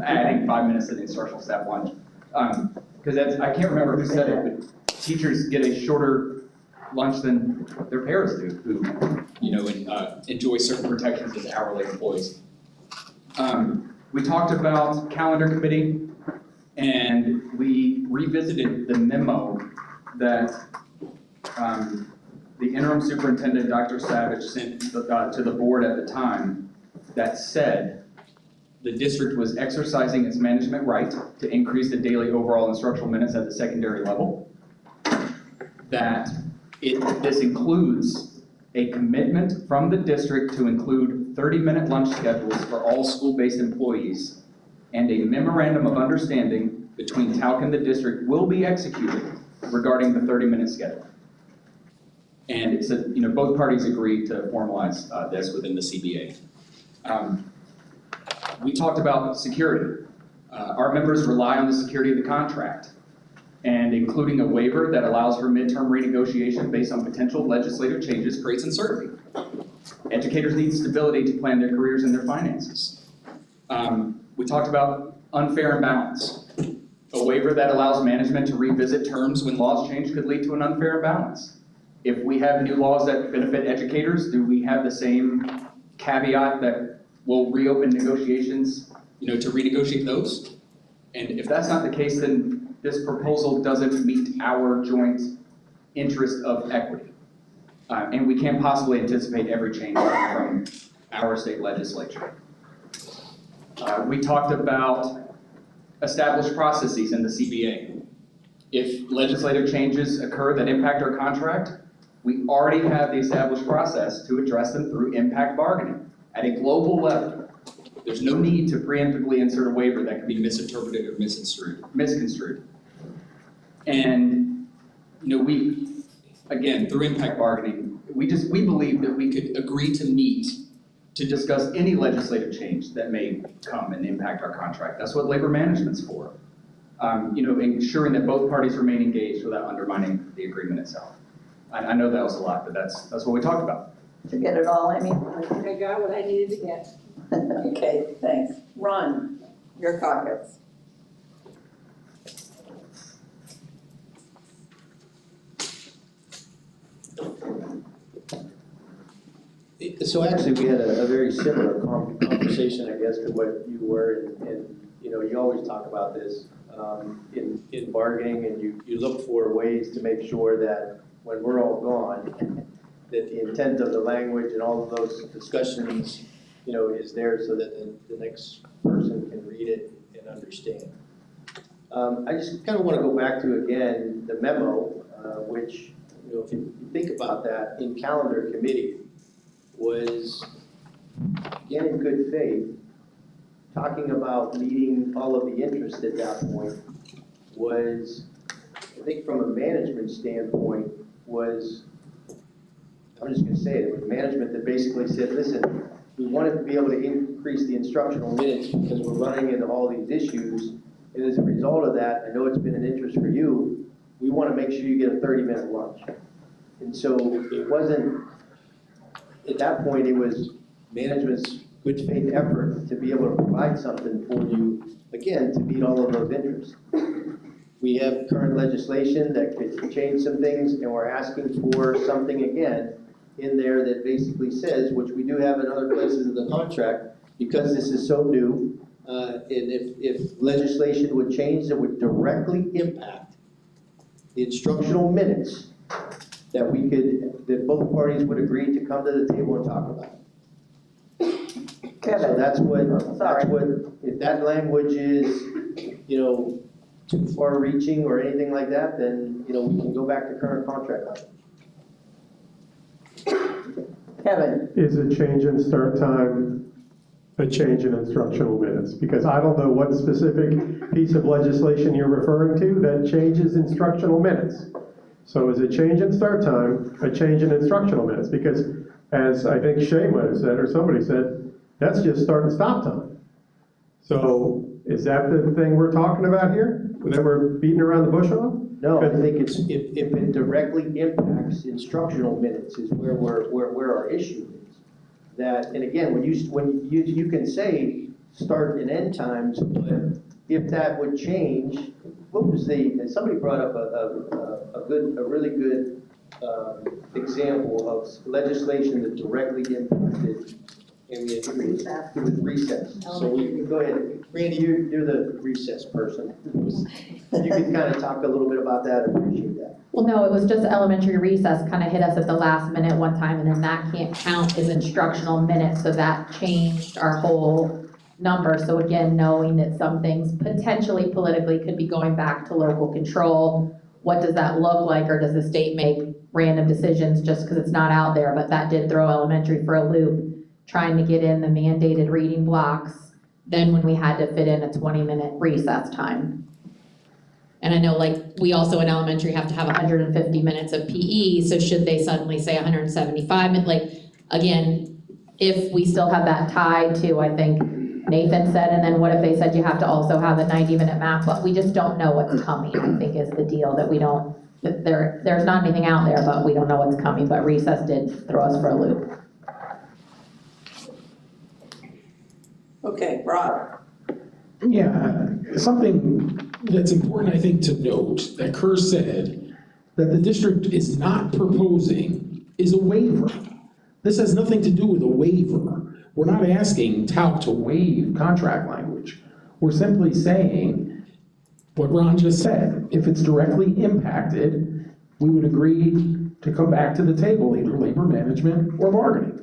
adding 5 minutes to the instructional staff lunch. Because that's, I can't remember who said it, but teachers get a shorter lunch than their parents do, who, enjoy certain protections as hourly employees. We talked about calendar committee, and we revisited the memo that the interim superintendent, Dr. Savage, sent to the board at the time that said the district was exercising its management right to increase the daily overall instructional minutes at the secondary level, that this includes a commitment from the district to include 30-minute lunch schedules for all school-based employees, and a memorandum of understanding between TALC and the district will be executed regarding the 30-minute schedule. And it said, both parties agreed to formalize this within the CBA. We talked about security. Our members rely on the security of the contract, and including a waiver that allows for midterm renegotiation based on potential legislative changes creates uncertainty. Educators need stability to plan their careers and their finances. We talked about unfair imbalance. A waiver that allows management to revisit terms when laws change could lead to an unfair imbalance. If we have new laws that benefit educators, do we have the same caveat that we'll reopen negotiations, to renegotiate those? And if that's not the case, then this proposal doesn't meet our joint interest of equity. And we can't possibly anticipate every change from our state legislature. We talked about established processes in the CBA. If legislative changes occur that impact our contract, we already have the established process to address them through impact bargaining at a global level. There's no need to preemptively insert a waiver that can be misinterpreted or misconstrued. And, we, again, through impact bargaining, we believe that we could agree to meet to discuss any legislative change that may come and impact our contract. That's what labor management's for. Ensuring that both parties remain engaged without undermining the agreement itself. I know that was a lot, but that's what we talked about. Did you get it all, Amy? I think I got what I needed to get. Okay, thanks. Ron, your caucus. So actually, we had a very similar conversation, I guess, to what you were, and you always talk about this in bargaining, and you look for ways to make sure that when we're all gone, that the intent of the language and all of those discussions, is there so that the next person can read it and understand. I just kind of want to go back to, again, the memo, which, if you think about that, in calendar committee, was, again, in good faith, talking about meeting all of the interest at that point was, I think from a management standpoint, was, I'm just going to say it, it was management that basically said, listen, we wanted to be able to increase the instructional minutes because we're running into all these issues, and as a result of that, I know it's been an interest for you, we want to make sure you get a 30-minute lunch. And so it wasn't, at that point, it was management's good faith effort to be able to provide something for you, again, to meet all of those interests. We have current legislation that could change some things, and we're asking for something again in there that basically says, which we do have in other places of the contract, because this is so new, and if legislation would change that would directly impact the instructional minutes, that both parties would agree to come to the table and talk about. Kevin. So that's what, if that language is, too far reaching or anything like that, then, we can go back to current contract language. Kevin. Is a change in start time a change in instructional minutes, because I don't know what specific piece of legislation you're referring to that changes instructional minutes. So is a change in start time a change in instructional minutes? Because as I think Shay might have said, or somebody said, that's just start and stop time. So is that the thing we're talking about here, that we're beating around the bush on? No, I think it's, if it directly impacts instructional minutes is where our issue is. That, and again, when you can say start and end times, but if that would change, what was somebody brought up a really good example of legislation that directly impacted, and it was recess. So we go ahead, Randy, you're the recess person. You can kind of talk a little bit about that, appreciate that. Well, no, it was just elementary recess kind of hit us at the last minute one time, and then that can't count as instructional minutes, so that changed our whole number. So again, knowing that some things potentially politically could be going back to local control, what does that look like, or does the state make random decisions just because it's not out there? But that did throw elementary for a loop, trying to get in the mandated reading blocks, then when we had to fit in a 20-minute recess time. And I know, like, we also in elementary have to have 150 minutes of PE, so should they suddenly say 175 minutes? Like, again, if we still have that tied to, I think Nathan said, and then what if they said you have to also have a 90-minute math club? We just don't know what's coming, I think is the deal, that we don't, that there's not anything out there, but we don't know what's coming. But recess did throw us for a loop. Okay, Rob. Yeah, something that's important, I think, to note, that Kerr said, that the district is not proposing is a waiver. This has nothing to do with a waiver. We're not asking TALC to waive contract language. We're simply saying what Ron just said. If it's directly impacted, we would agree to come back to the table, either labor management or bargaining.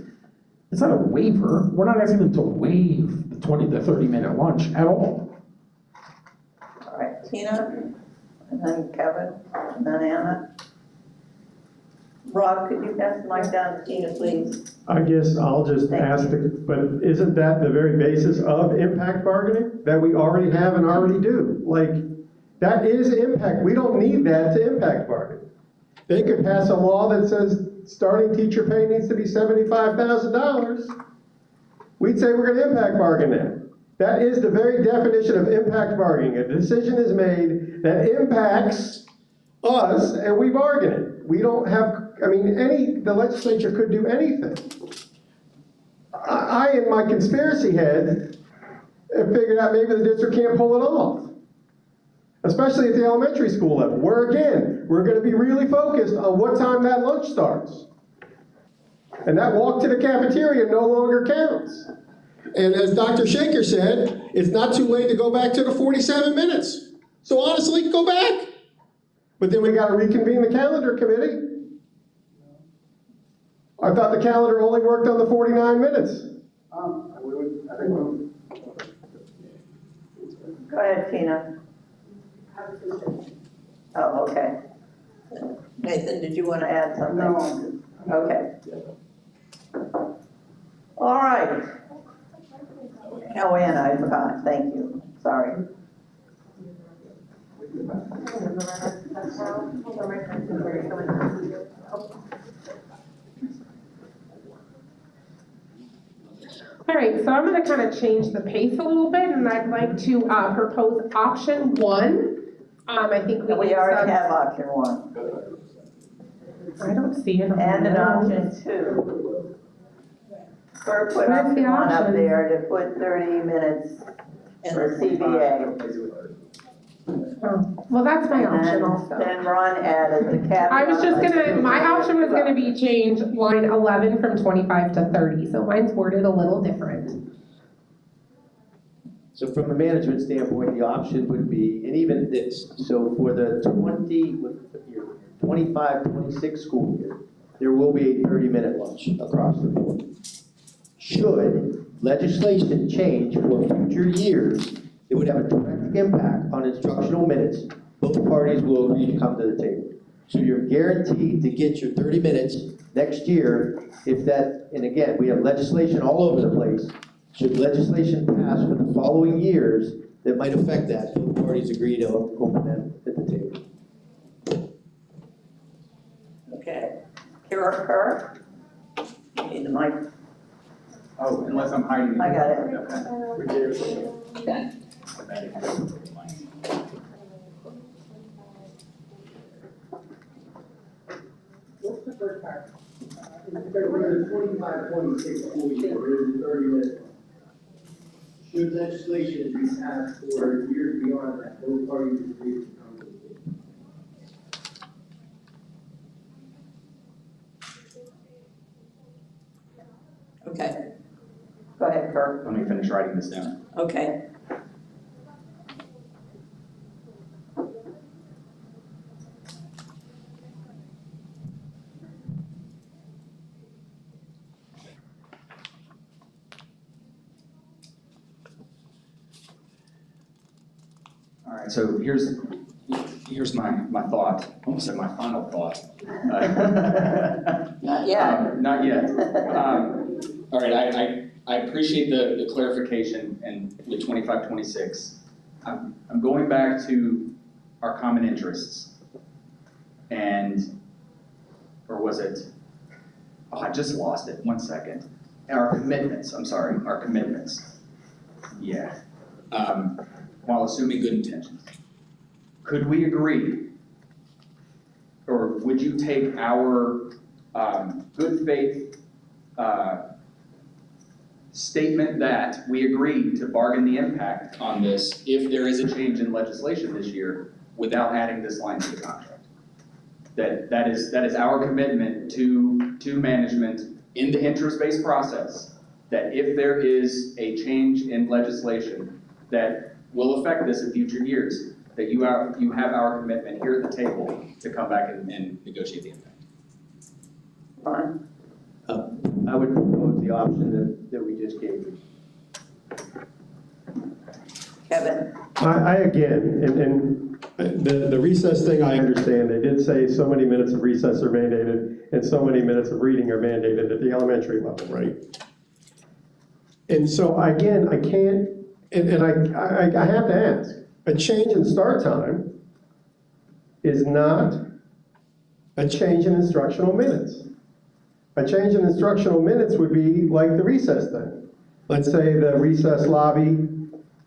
It's not a waiver. We're not asking them to waive the 20 to 30-minute lunch at all. All right, Tina, and then Kevin, and then Anna. Rob, could you pass the mic down to Tina, please? I guess I'll just ask, but isn't that the very basis of impact bargaining that we already have and already do? Like, that is impact. We don't need that to impact bargain. They could pass a law that says starting teacher pay needs to be $75,000. We'd say we're gonna impact bargain that. That is the very definition of impact bargaining. A decision is made that impacts us and we bargain it. We don't have, the legislature could do anything. I in my conspiracy head, have figured out maybe the district can't pull it off. Especially at the elementary school level, where again, we're gonna be really focused on what time that lunch starts. And that walk to the cafeteria no longer counts. And as Dr. Shaker said, it's not too late to go back to the 47 minutes. So honestly, go back. But then we gotta reconvene the calendar committee. I thought the calendar only worked on the 49 minutes. Go ahead, Tina. Oh, okay. Nathan, did you want to add something? No. Okay. All right. Oh, Anna, I forgot. Thank you. Sorry. All right, so I'm going to kind of change the pace a little bit, and I'd like to propose option 1. I think we already have option 1. I don't see it. And an option 2. Or put option 1 up there to put 30 minutes for CBA. Oh, well, that's my option also. Then Ron added the caveat. I was just gonna, my option was gonna be change line 11 from 25 to 30, so mine's worded a little different. So from a management standpoint, the option would be, and even this, so for the 25, 26 school year, there will be a 30-minute lunch across the board. Should legislation change for future years, it would have a direct impact on instructional minutes. Both parties will agree to come to the table. So you're guaranteed to get your 30 minutes next year if that, and again, we have legislation all over the place. should legislation pass for the following years that might affect that, both parties agree to open that at the table. Okay. Kerr? Need the mic. Oh, unless I'm hiding. I got it. Okay. What's the first part? We're in 25-26 school year, we're in 30 minutes. Should legislation be passed for years beyond that, both parties agree to come to the table? Okay. Go ahead, Kerr. Let me finish writing this down. Okay. All right, so here's my thought, almost said my final thought. Not yet. Not yet. All right, I appreciate the clarification and with 25-26. I'm going back to our common interests. Or was it, oh, I just lost it, 1 second. Our commitments, I'm sorry, our commitments. Yeah. While assuming good intentions. Could we agree, or would you take our good faith statement that we agree to bargain the impact on this if there is a change in legislation this year without adding this line to the contract? That is our commitment to management in the interest-based process, that if there is a change in legislation that will affect this in future years, that you have our commitment here at the table to come back and negotiate the impact. Fine. I would propose the option that we just gave you. Kevin? I again, and the recess thing, I understand. They did say so many minutes of recess are mandated and so many minutes of reading are mandated at the elementary level, right? And so again, I can't, and I have to ask, a change in start time is not a change in instructional minutes. A change in instructional minutes would be like the recess thing. Let's say the recess lobby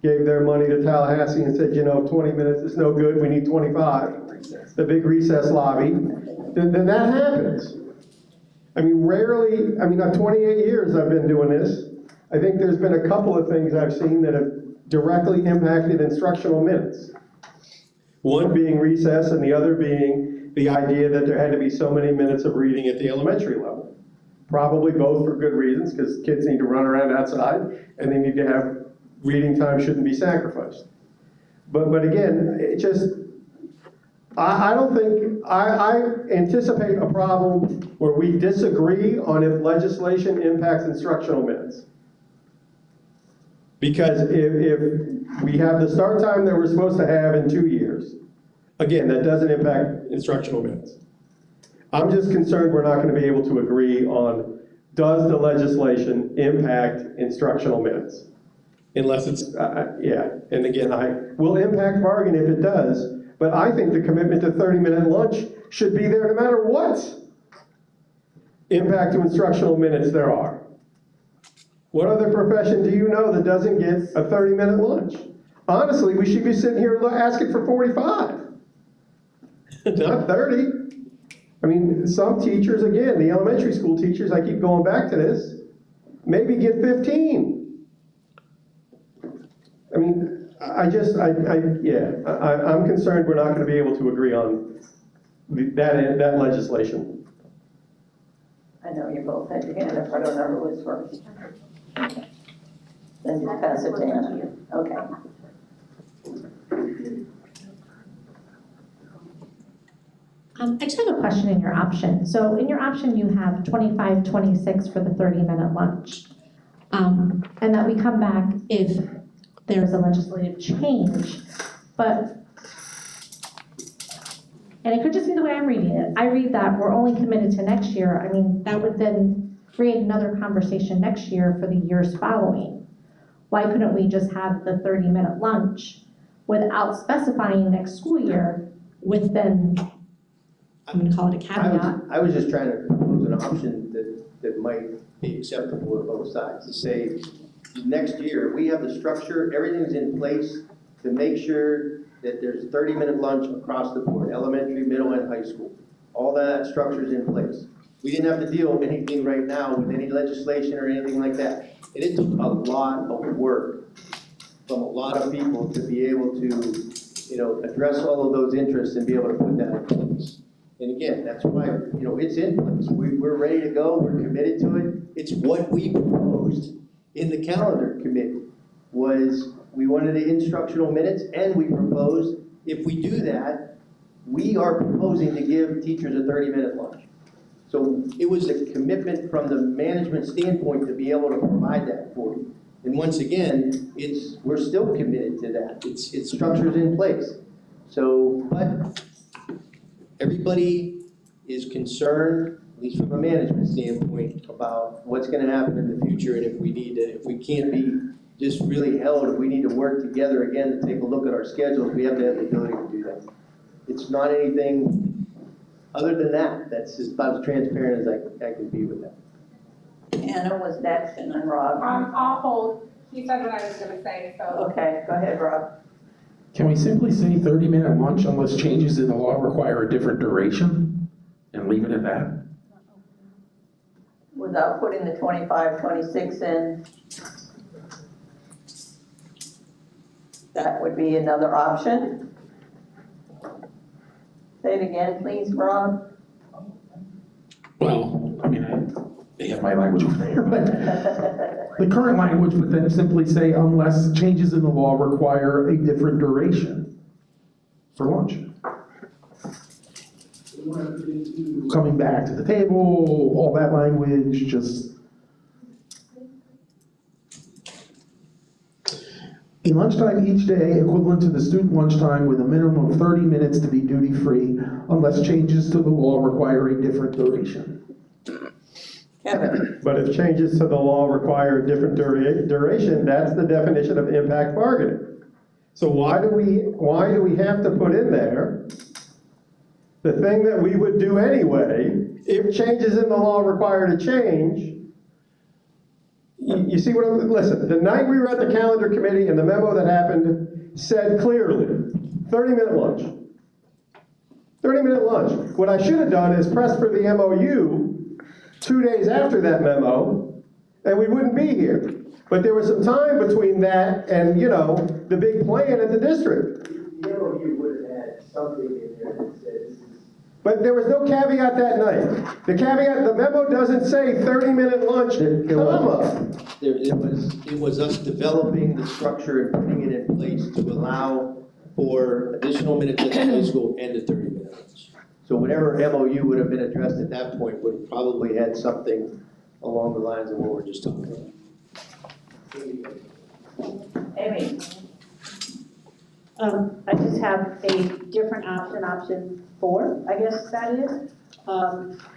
gave their money to Tallahassee and said, 20 minutes is no good, we need 25. The big recess lobby, then that happens. I mean, rarely, 28 years I've been doing this. I think there's been a couple of things I've seen that have directly impacted instructional minutes. One being recess and the other being the idea that there had to be so many minutes of reading at the elementary level. Probably both for good reasons, because kids need to run around outside and they need to have reading time shouldn't be sacrificed. But again, it just, I don't think, I anticipate a problem where we disagree on if legislation impacts instructional minutes. Because if we have the start time that we're supposed to have in 2 years, again, that doesn't impact instructional minutes. I'm just concerned we're not going to be able to agree on, does the legislation impact instructional minutes? Unless it's, and again, I will impact bargain if it does, but I think the commitment to 30-minute lunch should be there no matter what impact to instructional minutes there are. What other profession do you know that doesn't get a 30-minute lunch? Honestly, we should be sitting here asking for 45, not 30. I mean, some teachers, again, the elementary school teachers, I keep going back to this, maybe get 15. I mean, I'm concerned we're not going to be able to agree on that legislation. I know you both had your hand up, I don't know who was first. Then just pass it to Anna. Okay. I just have a question in your option. So in your option, you have 25-26 for the 30-minute lunch. And that we come back if there's a legislative change, and it could just be the way I'm reading it. I read that we're only committed to next year. I mean, that would then create another conversation next year for the years following. why couldn't we just have the 30-minute lunch without specifying next school year with then, I'm gonna call it a caveat. I was just trying to propose an option that might be acceptable to both sides, to say, next year, we have the structure, everything's in place to make sure that there's 30-minute lunch across the board, elementary, middle, and high school. All that structure's in place. We didn't have to deal with anything right now with any legislation or anything like that. And it took a lot of work from a lot of people to be able to, address all of those interests and be able to put that in place. And again, that's why, it's in place. We're ready to go, we're committed to it. It's what we proposed in the calendar committee, was we wanted the instructional minutes, and we proposed, if we do that, we are proposing to give teachers a 30-minute lunch. So it was a commitment from the management standpoint to be able to provide that for you. And once again, we're still committed to that. It's structured in place. So, but everybody is concerned, at least from a management standpoint, about what's gonna happen in the future, and if we can't be just really held, if we need to work together again to take a look at our schedules, we have to have the ability to do that. It's not anything other than that. That's just about as transparent as I can be with that. Anna was next, and then Rob. I'll hold. She said what I was gonna say, so. Okay, go ahead, Rob. Can we simply say 30-minute lunch unless changes in the law require a different duration and leave it at that? Without putting the 25, 26 in. That would be another option. Say it again, please, Rob. Well, I mean, they have my language over there, but the current language would then simply say unless changes in the law require a different duration for lunch. Coming back to the table, all that language, just. A lunchtime each day equivalent to the student lunchtime with a minimum of 30 minutes to be duty-free unless changes to the law require a different duration. Kevin. But if changes to the law require a different duration, that's the definition of impact bargaining. So why do we have to put in there the thing that we would do anyway if changes in the law required a change? You see what I'm, listen, the night we were at the calendar committee and the memo that happened said clearly, 30-minute lunch. 30-minute lunch. What I should have done is press for the MOU 2 days after that memo, and we wouldn't be here. But there was some time between that and, the big plan at the district. The MOU would have had something in there that says. But there was no caveat that night. The memo doesn't say 30-minute lunch, comma. It was us developing the structure and putting it in place to allow for additional minutes at the high school and the 30-minute lunch. So whatever MOU would have been addressed at that point would have probably had something along the lines of what we're just talking about. Amy. I just have a different option 4, I guess that is.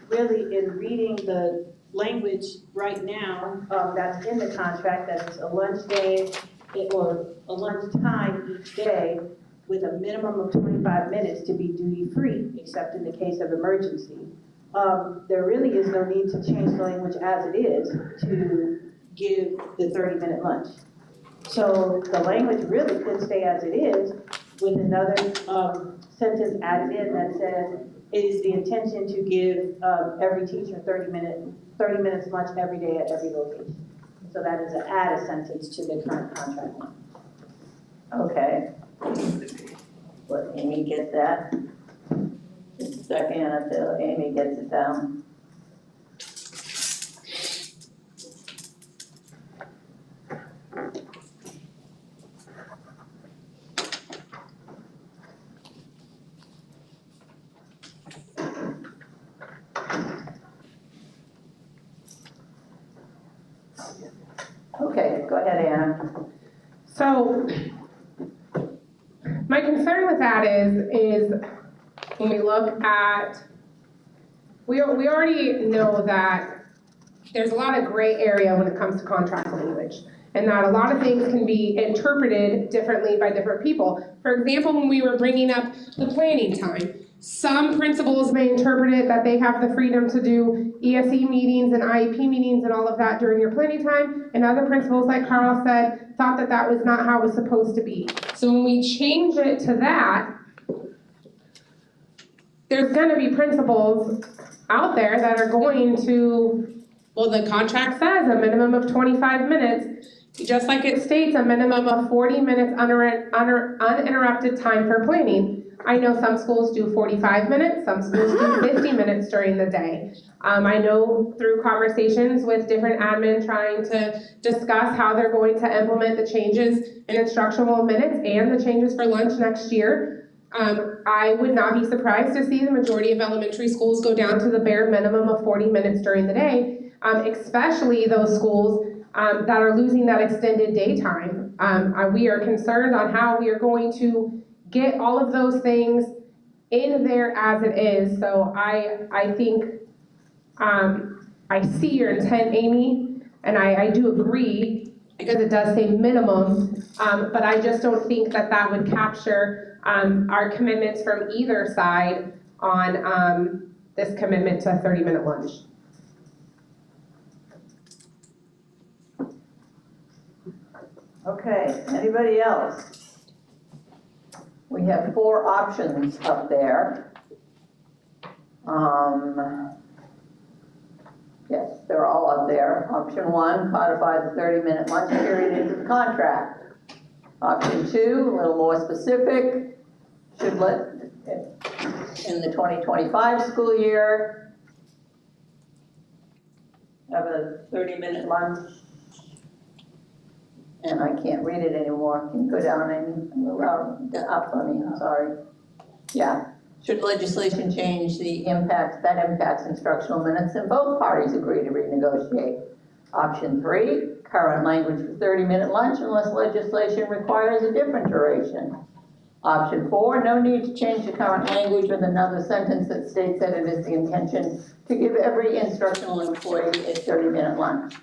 Really, in reading the language right now, that's in the contract, that it's a lunch day, or a lunch time each day with a minimum of 25 minutes to be duty-free, except in the case of emergency. There really is no need to change the language as it is to give the 30-minute lunch. So the language really could stay as it is with another sentence added in that says, it is the intention to give every teacher 30 minutes lunch every day at every location. So that is an added sentence to the current contract one. Okay. Let Amy get that. Just a second until Amy gets it down. Okay, go ahead, Anna. So, my concern with that is when we look at, we already know that there's a lot of gray area when it comes to contract language. and that a lot of things can be interpreted differently by different people. For example, when we were bringing up the planning time, some principals may interpret it that they have the freedom to do ESE meetings and IEP meetings and all of that during your planning time, and other principals, like Carl said, thought that that was not how it was supposed to be. So when we change it to that, there's gonna be principals out there that are going to, well, the contract says a minimum of 25 minutes, just like it states a minimum of 40 minutes uninterrupted time for planning. I know some schools do 45 minutes, some schools do 50 minutes during the day. I know through conversations with different admin trying to discuss how they're going to implement the changes in instructional minutes and the changes for lunch next year. I would not be surprised to see the majority of elementary schools go down to the bare minimum of 40 minutes during the day, especially those schools that are losing that extended daytime. We are concerned on how we are going to get all of those things in there as it is. So I think, I see your intent, Amy, and I do agree, because it does say minimum, but I just don't think that that would capture our commitments from either side on this commitment to a 30-minute lunch. Okay, anybody else? We have 4 options up there. Yes, they're all up there. Option 1, codify the 30-minute lunch period into the contract. Option 2, a little more specific, should let, in the 2025 school year, have a 30-minute lunch. And I can't read it anymore. Can you go down and up for me? I'm sorry. Yeah. Should legislation change that impacts instructional minutes, and both parties agree to renegotiate. Option 3, current language for 30-minute lunch unless legislation requires a different duration. Option 4, no need to change the current language with another sentence that states that it is the intention to give every instructional employee a 30-minute lunch.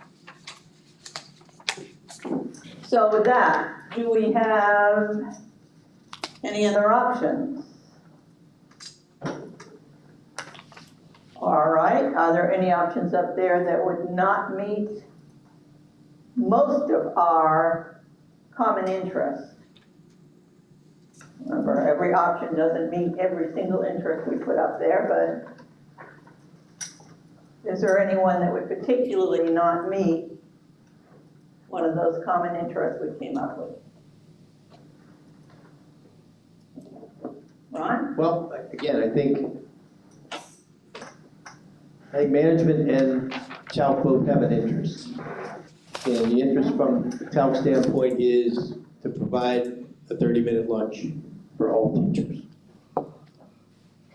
So with that, do we have any other options? All right, are there any options up there that would not meet most of our common interests? Remember, every option doesn't meet every single interest we put up there, but is there anyone that would particularly not meet one of those common interests we came up with? Ron? Well, again, I think management and TALC both have an interest. And the interest from the TALC standpoint is to provide a 30-minute lunch for all teachers.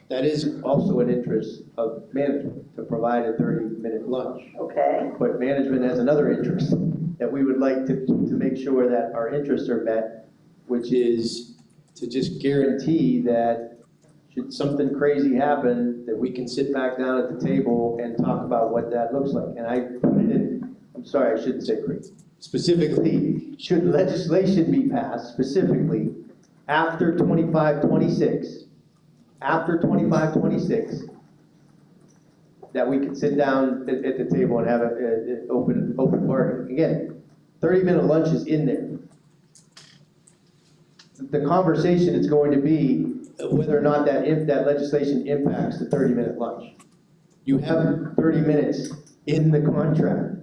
That is also an interest of management, to provide a 30-minute lunch. Okay. But management has another interest that we would like to make sure that our interests are met, which is to just guarantee that should something crazy happen, that we can sit back down at the table and talk about what that looks like. And I put it in, I'm sorry, I shouldn't say crazy. Specifically, should legislation be passed specifically after 25-26, that we could sit down at the table and have an open bargain. Again, 30-minute lunch is in there. The conversation is going to be whether or not that legislation impacts the 30-minute lunch. You have 30 minutes in the contract.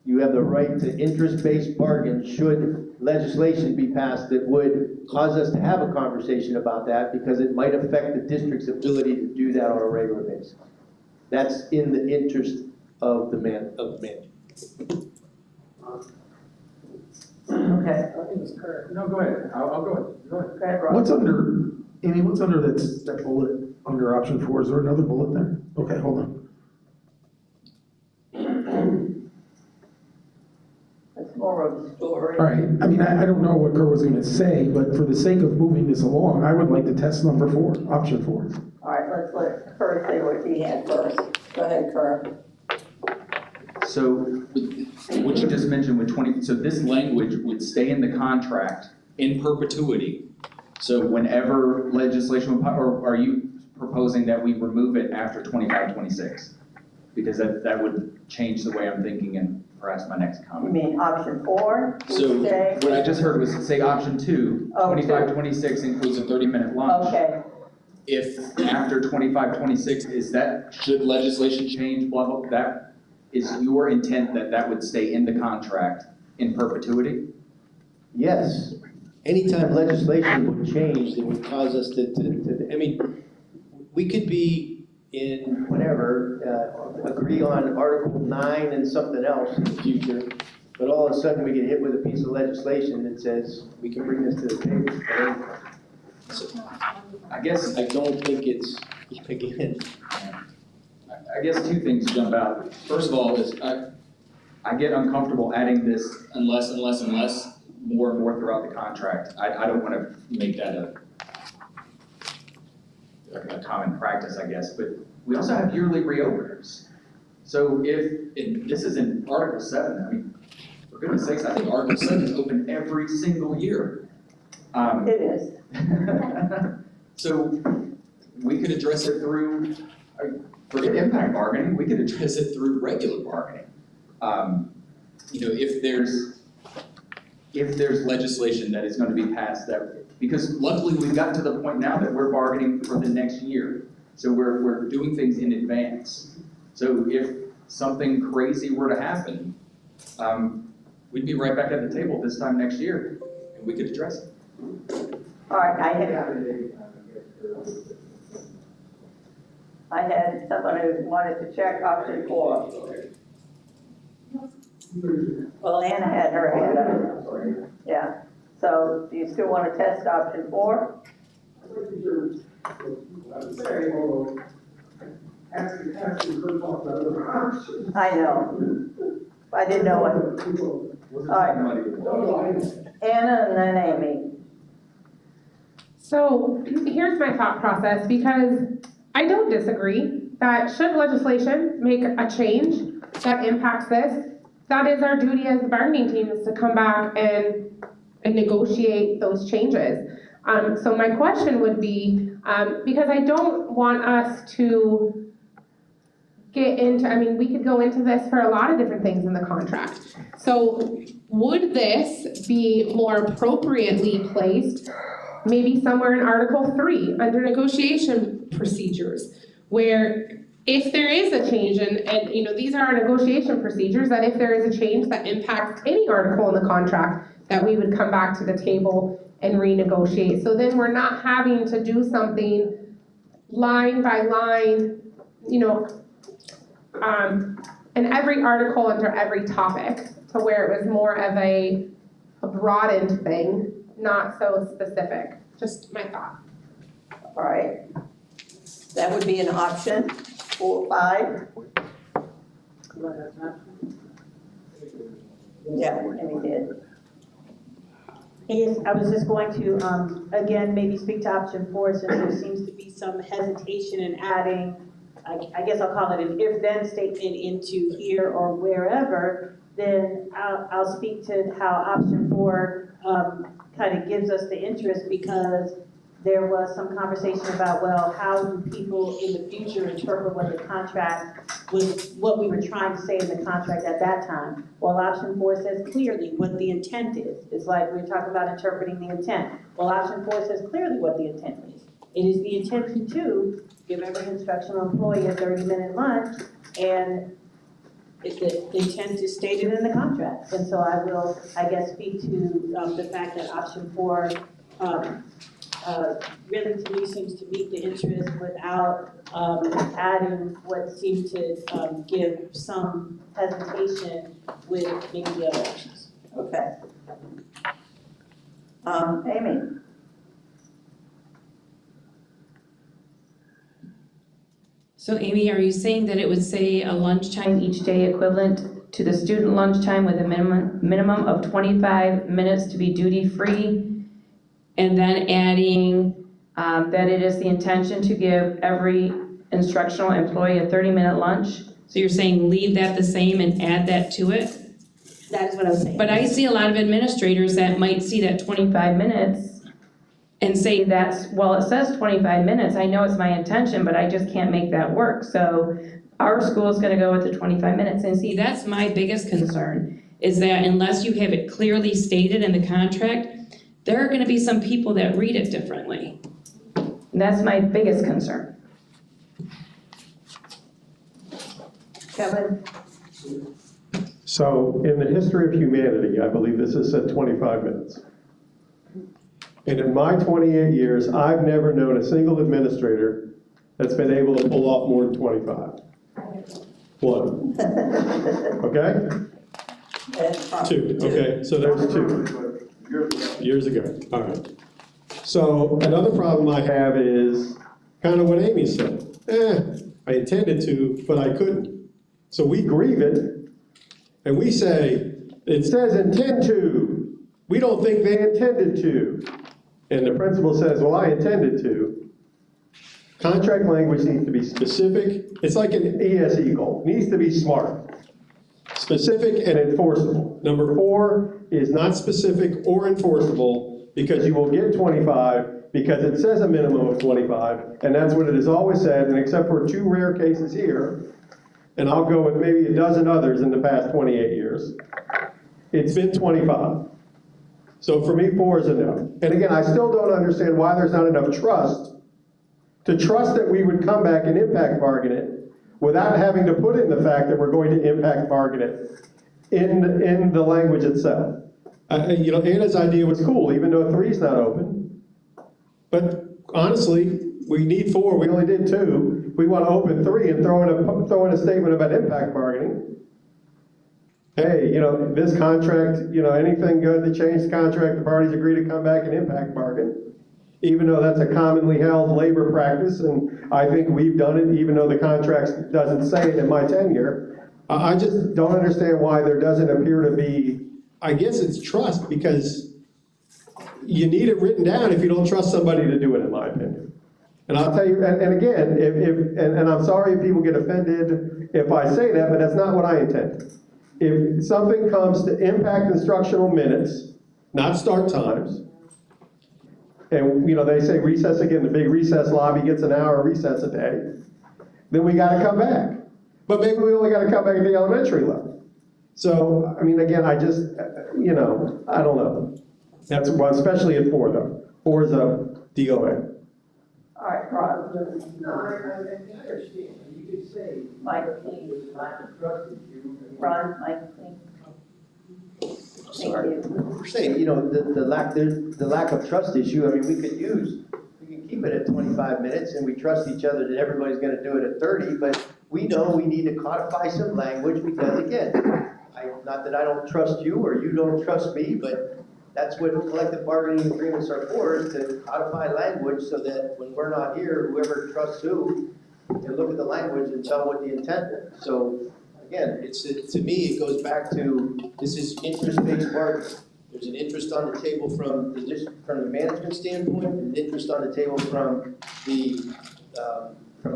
You have the right to interest-based bargain should legislation be passed that would cause us to have a conversation about that, because it might affect the district's ability to do that on a regular basis. That's in the interest of the management. Okay. No, go ahead. I'll go ahead. Go ahead. Go ahead, Ron. What's under, Amy, what's under that bullet, under option 4? Is there another bullet there? Okay, hold on. That's more of a story. All right, I mean, I don't know what Kurt was gonna say, but for the sake of moving this along, I would like to test number 4, option 4. All right, let's let Kurt say what he had first. Go ahead, Kurt. So what you just mentioned with 20, so this language would stay in the contract in perpetuity. So whenever legislation, or are you proposing that we remove it after 25, 26? Because that would change the way I'm thinking and perhaps my next You comment. mean option 4? So Say- what I just heard was say option 2, Oh, 25, two. 26 includes a 30-minute lunch. Okay, If after 25, 26, should legislation change, blah, blah, that is your intent that would stay in the contract in perpetuity? Yes, anytime legislation would change that would cause us I mean, we could be in whatever, agree on Article 9 and something else in the future, but all of a sudden we get hit with a piece of legislation that says we can bring this to the table. So, I guess I don't think it's, again, I guess 2 things jump out. First of all is I get uncomfortable adding this unless, more and more throughout the contract. I don't want to make that a common practice, I guess, but we also have yearly reopeners. So this is in Article 7, I mean, for goodness sakes, I think Article 7 is open every single year. it is. So we could address it through, forget impact bargaining, we could address it through regular bargaining. If there's legislation that is going to be passed because luckily we've gotten to the point now that we're bargaining for the next year. So we're doing things in advance. So if something crazy were to happen, we'd be right back at the table this time next year and we could address it. All right, I had someone who wanted to check option 4. Well, Anna had her hand up. Yeah, so do you still want to test option 4? I know. I didn't know what. All right. Anna and then Amy. So here's my thought process, because I don't disagree that should legislation make a change that impacts this, that is our duty as the bargaining team, is to come back and negotiate those changes. So my question would be, because I don't want us to get into, I mean, we could go into this for a lot of different things in the contract. So would this be more appropriately placed maybe somewhere in Article 3 under negotiation procedures, where if there is a change, and these are our negotiation procedures, that if there is a change that impacts any article in the contract, that we would come back to the table and renegotiate. So then we're not having to do something line by line, in every article under every topic, to where it was more of a broadened thing, not so specific. Just my thought. All right. That would be an option 4, 5. Yeah, Amy did. Yes, I was just going to, again, maybe speak to option 4, since there seems to be some hesitation in adding, I guess I'll call it an if-then statement into here or wherever. Then I'll speak to how option 4 kind of gives us the interest, because there was some conversation about, well, how do people in the future interpret what the contract was, what we were trying to say in the contract at that time? Well, option 4 says clearly what the intent is. It's like we're talking about interpreting the intent. Well, option 4 says clearly what the intent is. It is the intention to give every instructional employee a 30-minute lunch, and the intent is stated in the contract. And so I will, I guess, speak to the fact that option 4 really, to me, seems to meet the interest without adding what seemed to give some hesitation with maybe the other options. Okay. Amy? So Amy, are you saying that it would say a lunchtime each day equivalent to the student lunchtime with a minimum of 25 minutes to be duty-free? And then adding that it is the intention to give every instructional employee a 30-minute lunch So you're saying leave that the same and add that to it? That is what I was saying. But I see a lot of administrators that might see that 25 minutes and say that's, well, it says 25 minutes, I know it's my intention, but I just can't make that work. So our school is gonna go with the 25 minutes. And see, that's my biggest concern, is that unless you have it clearly stated in the contract, there are gonna be some people that read it differently. And that's my biggest concern. Kevin? So in the history of humanity, I believe this is at 25 minutes. And in my 28 years, I've never known a single administrator that's been able to pull off more than 25. One. Okay? Two, okay, so there's two. Years ago, all right. So another problem I have is kind of what Amy said. I intended to, but I couldn't. So we grieve it, and we say, it says intend to. We don't think they intended to. And the principal says, well, I intended to. Contract language needs to be specific. It's like an ESE goal. It needs to be SMART. Specific and enforceable. Number 4 is not specific or enforceable because you will get 25 because it says a minimum of 25, and that's what it has always said, and except for 2 rare cases here, and I'll go with maybe a dozen others in the past 28 years, it's been 25. So for me, 4 is a no. And again, I still don't understand why there's not enough trust to trust that we would come back and impact bargain it without having to put in the fact that we're going to impact bargain it in the language itself. You know, Anna's idea was cool, even though 3 is not open. But honestly, we need 4, we only did 2. We want to open 3 and throw in a statement about impact bargaining. Hey, you know, this contract, you know, anything good to change the contract, the parties agree to come back and impact bargain. Even though that's a commonly held labor practice, and I think we've done it, even though the contract doesn't say it in my tenure. I just don't understand why there doesn't appear to be, I guess it's trust, because you need it written down if you don't trust somebody to do it, in my opinion. And I'll tell you, and again, and I'm sorry if people get offended if I say that, but that's not what I intend. If something comes to impact instructional minutes, not start times, and you know, they say recess again, the big recess lobby gets an hour of recess a day, then we gotta come back. But maybe we only gotta come back at the elementary level. So, I mean, again, I just, you know, I don't know. That's, well, especially at 4 though. 4 is a DOA. All right, Ron. No, I understand. You could say, Mike, please. Ron, Mike, please. Thank you. we're saying, you know, the lack of trust issue, I mean, we can keep it at 25 minutes and we trust each other that everybody's gonna do it at 30, but we know we need to codify some language because again, not that I don't trust you or you don't trust me, but that's what collective bargaining agreements are for, is to codify language so that when we're not here, whoever trusts who can look at the language and tell what the intent is. So again, to me, it goes back to, this is interest-based bargaining. There's an interest on the table from the management standpoint, an interest on the table from a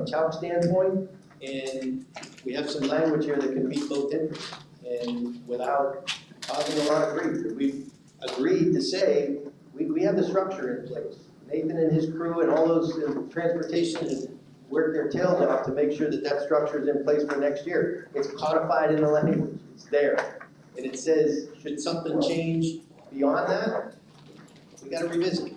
TALC standpoint, and we have some language here that can meet both interests, and without causing a lot of grief. We've agreed to say, we have the structure in place. Nathan and his crew and all those in transportation have worked their tails off to make sure that that structure is in place for next year. It's codified in the language, it's there. And it says, should something change beyond that, we gotta revisit.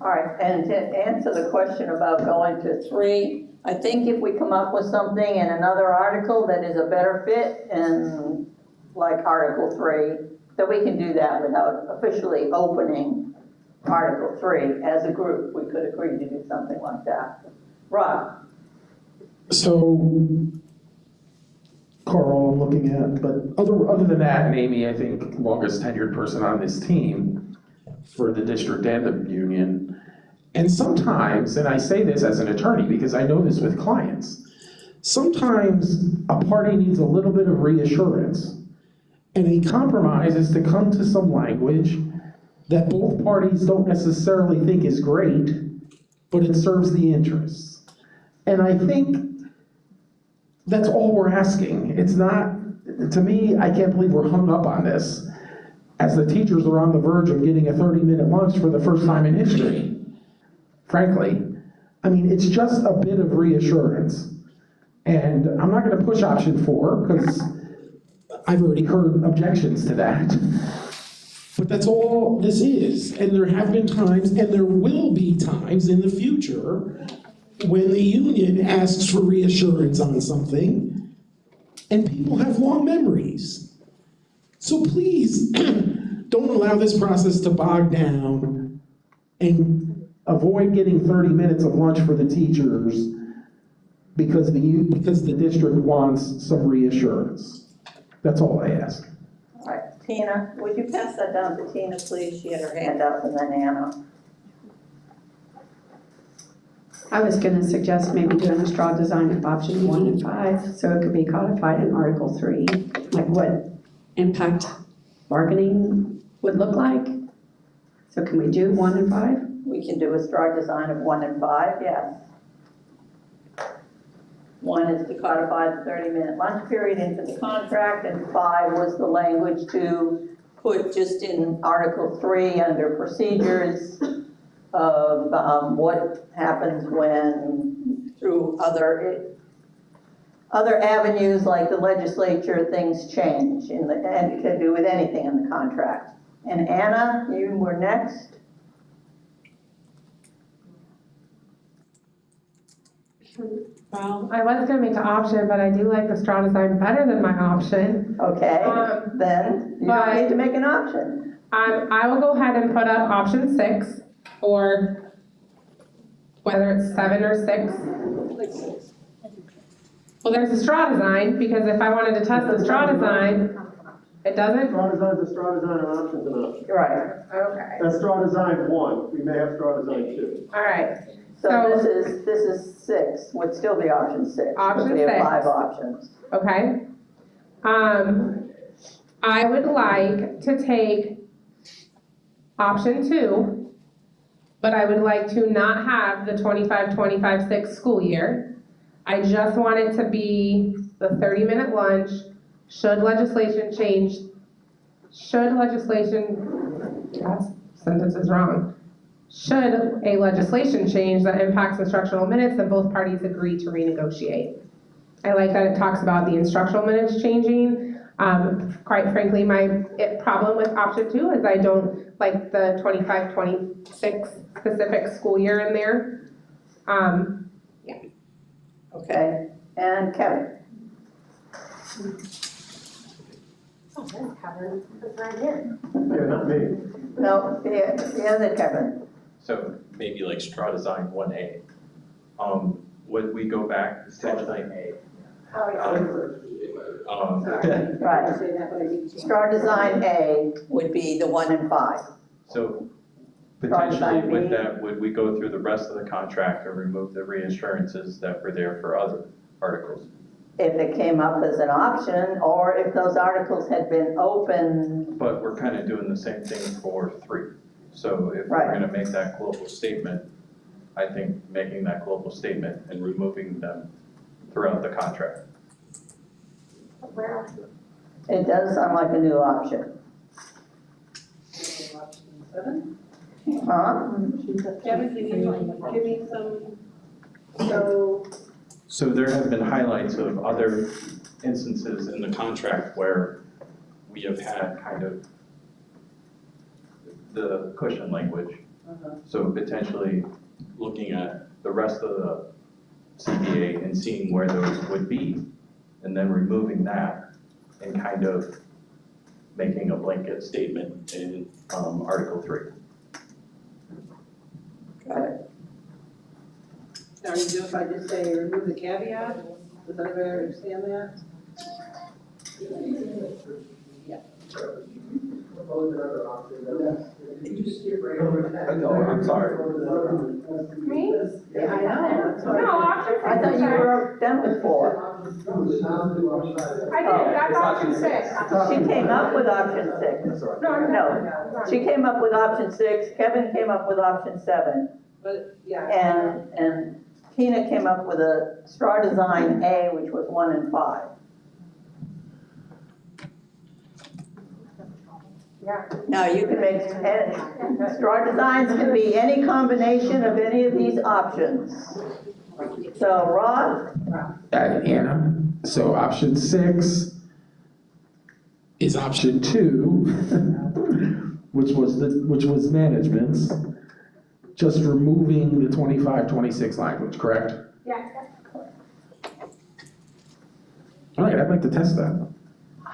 All right, and to answer the question about going to 3, I think if we come up with something in another article that is a better fit, and like Article 3, that we can do that without officially opening Article 3 as a group. We could agree to do something like that. Rob? So, Carl, I'm looking at, but Other than that, and Amy, I think longest tenured person on this team for the district and the union. And sometimes, and I say this as an attorney because I know this with clients, sometimes a party needs a little bit of reassurance. And a compromise is to come to some language that both parties don't necessarily think is great, but it serves the interests. And I think That's all we're asking. It's not, to me, I can't believe we're hung up on this as the teachers are on the verge of getting a 30-minute lunch for the first time in history, frankly. I mean, it's just a bit of reassurance. And I'm not gonna push option 4 because I've already heard objections to that. But that's all this is. And there have been times, and there will be times in the future when the union asks for reassurance on something, and people have long memories. So please, don't allow this process to bog down and avoid getting 30 minutes of lunch for the teachers because the district wants some reassurance. That's all I ask. All right, Tina, would you pass that down to Tina, please? She had her hand up, and then Anna. I was gonna suggest maybe doing a straw design of option 1 and 5, so it could be codified in Article 3, like what impact bargaining would look like. So can we do 1 and 5? We can do a straw design of 1 and 5, yes. 1 is to codify the 30-minute lunch period into the contract, and 5 was the language to put just in Article 3 under procedures of what happens when, through other avenues like the legislature, things change and to do with anything in the contract. And Anna, you were next. Well, I was gonna make an option, but I do like the straw design better than my option. Okay, then you don't need to make an option. I will go ahead and put up option 6, or whether it's 7 or 6. Well, there's a straw design, because if I wanted to test the straw design, it doesn't? Straw design's a straw design, and option's an option. Right. Okay. That's straw design 1, we may have straw design 2. All right. So this is 6, would still be option 6. Option We have 6. 5 options. Okay. I would like to take option 2, but I would like to not have the 25-26 school year. I just want it to be the 30-minute lunch. Should legislation change, that sentence is wrong. Should a legislation change that impacts instructional minutes, then both parties agree to renegotiate. I like that it talks about the instructional minutes changing. Quite frankly, my problem with option 2 is I don't like the 25-26 specific school year in there. Yeah. Okay, and Kevin. Oh, that's Kevin, that's right here. Yeah, not me. No, the other Kevin. So maybe like straw design 1A. Would we go back to straw design A? Right. Straw design A would be the 1 and 5. So potentially with that, would we go through the rest of the contract and remove the reassurances that were there for other articles? If it came up as an option, or if those articles had been open. But we're kind of doing the same thing for 3. So if we're going to make that global statement, I think making that global statement and removing them throughout the contract. It does sound like a new option. Huh? Kevin, can you give me some, So there have been highlights of other instances in the contract where we have had kind of the cushion language. So potentially looking at the rest of the CBA and seeing where those would be, and then removing that and kind of making a blanket statement in Article 3. Got it. are you doing if I just say remove the caveat? Does everybody understand that? Yeah. No, I'm sorry. Me? Yeah, I know. No, option 6. I thought you were done with 4. I did, that's option 6. She came up with option 6. No, she came up with option 6, Kevin came up with option 7. But, yeah. And Tina came up with a straw design A, which was 1 and 5. Now, you can make, straw designs can be any combination of any of these options. So, Rod? Anna, so option 6 is option 2, which was management's, just removing the 25-26 language, correct? Yeah. All right, I'd like to test that.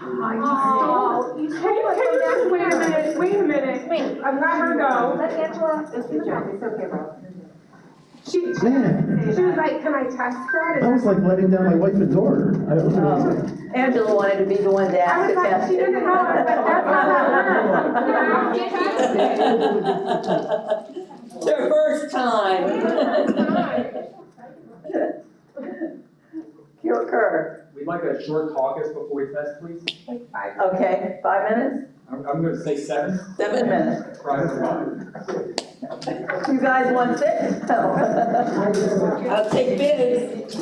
Oh, can you just wait a minute. I'm not gonna go. Let Angela, it's okay, bro. She was like, can I test that? That was like letting down my wife and daughter. I don't know. Angela wanted to be the one to ask the test. She didn't know, I was like, that's not how it works. It's her first time. Kerr. We'd like a short caucus before we test, please. Okay, 5 minutes? I'm gonna say 7. 7 minutes. Try for 5. You guys want 6? I'll take bids.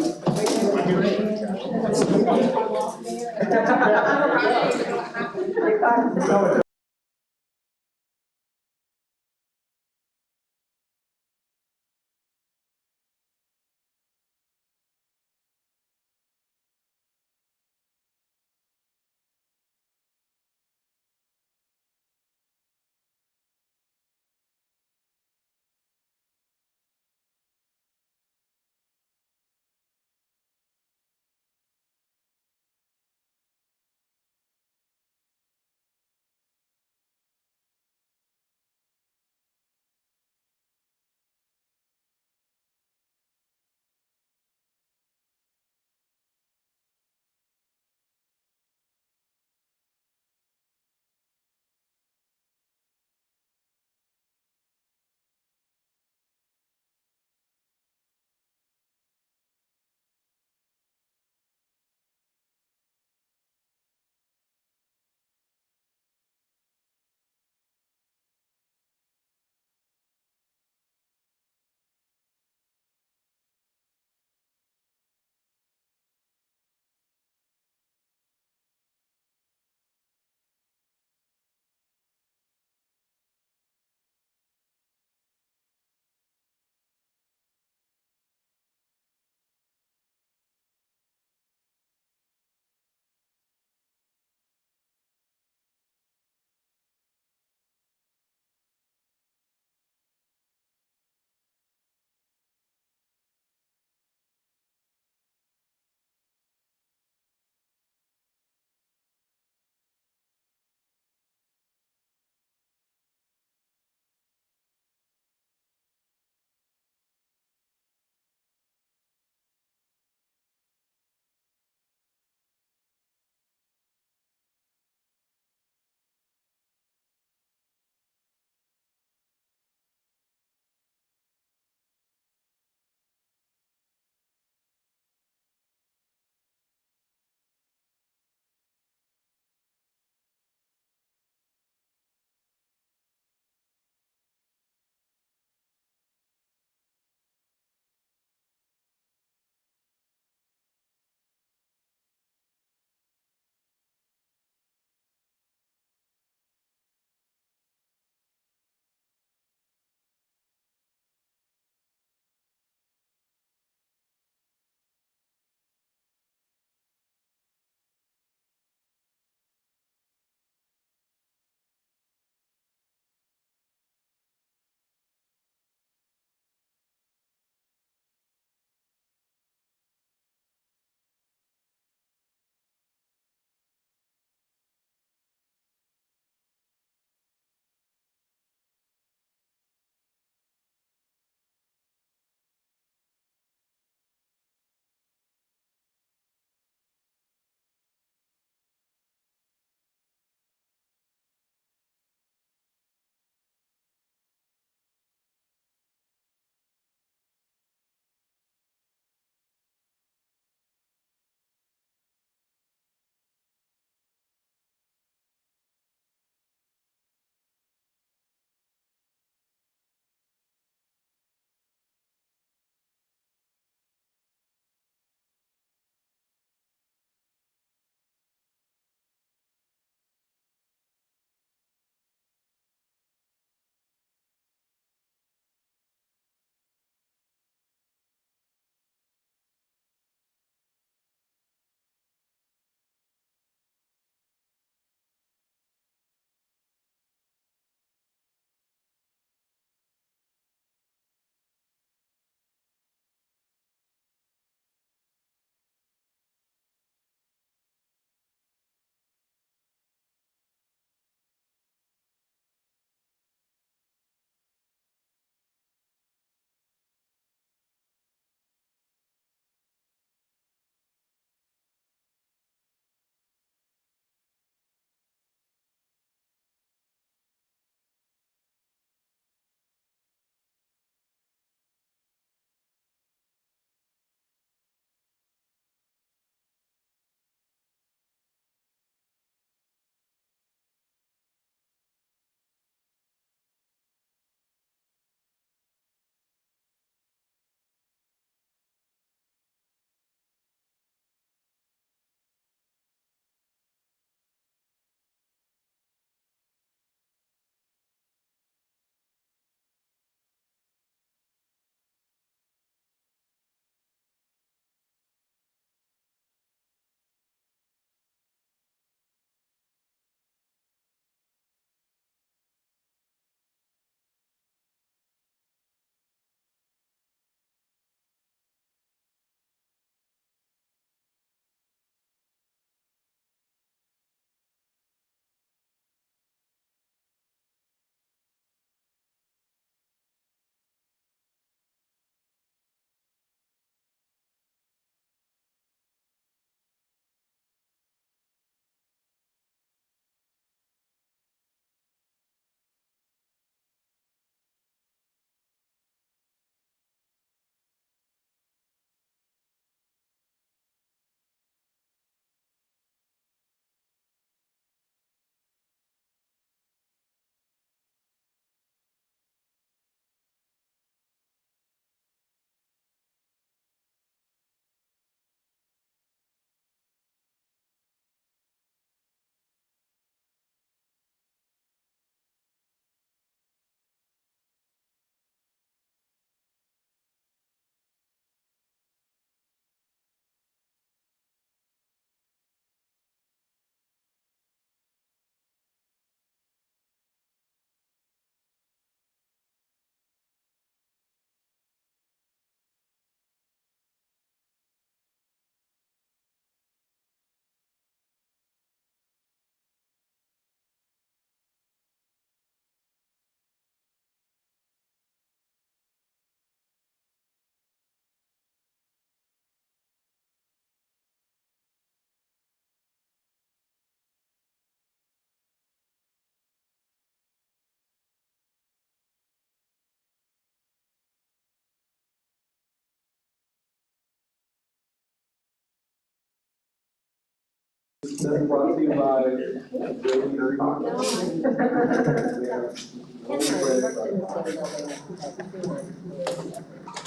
That's brought to you by Brady Dirty.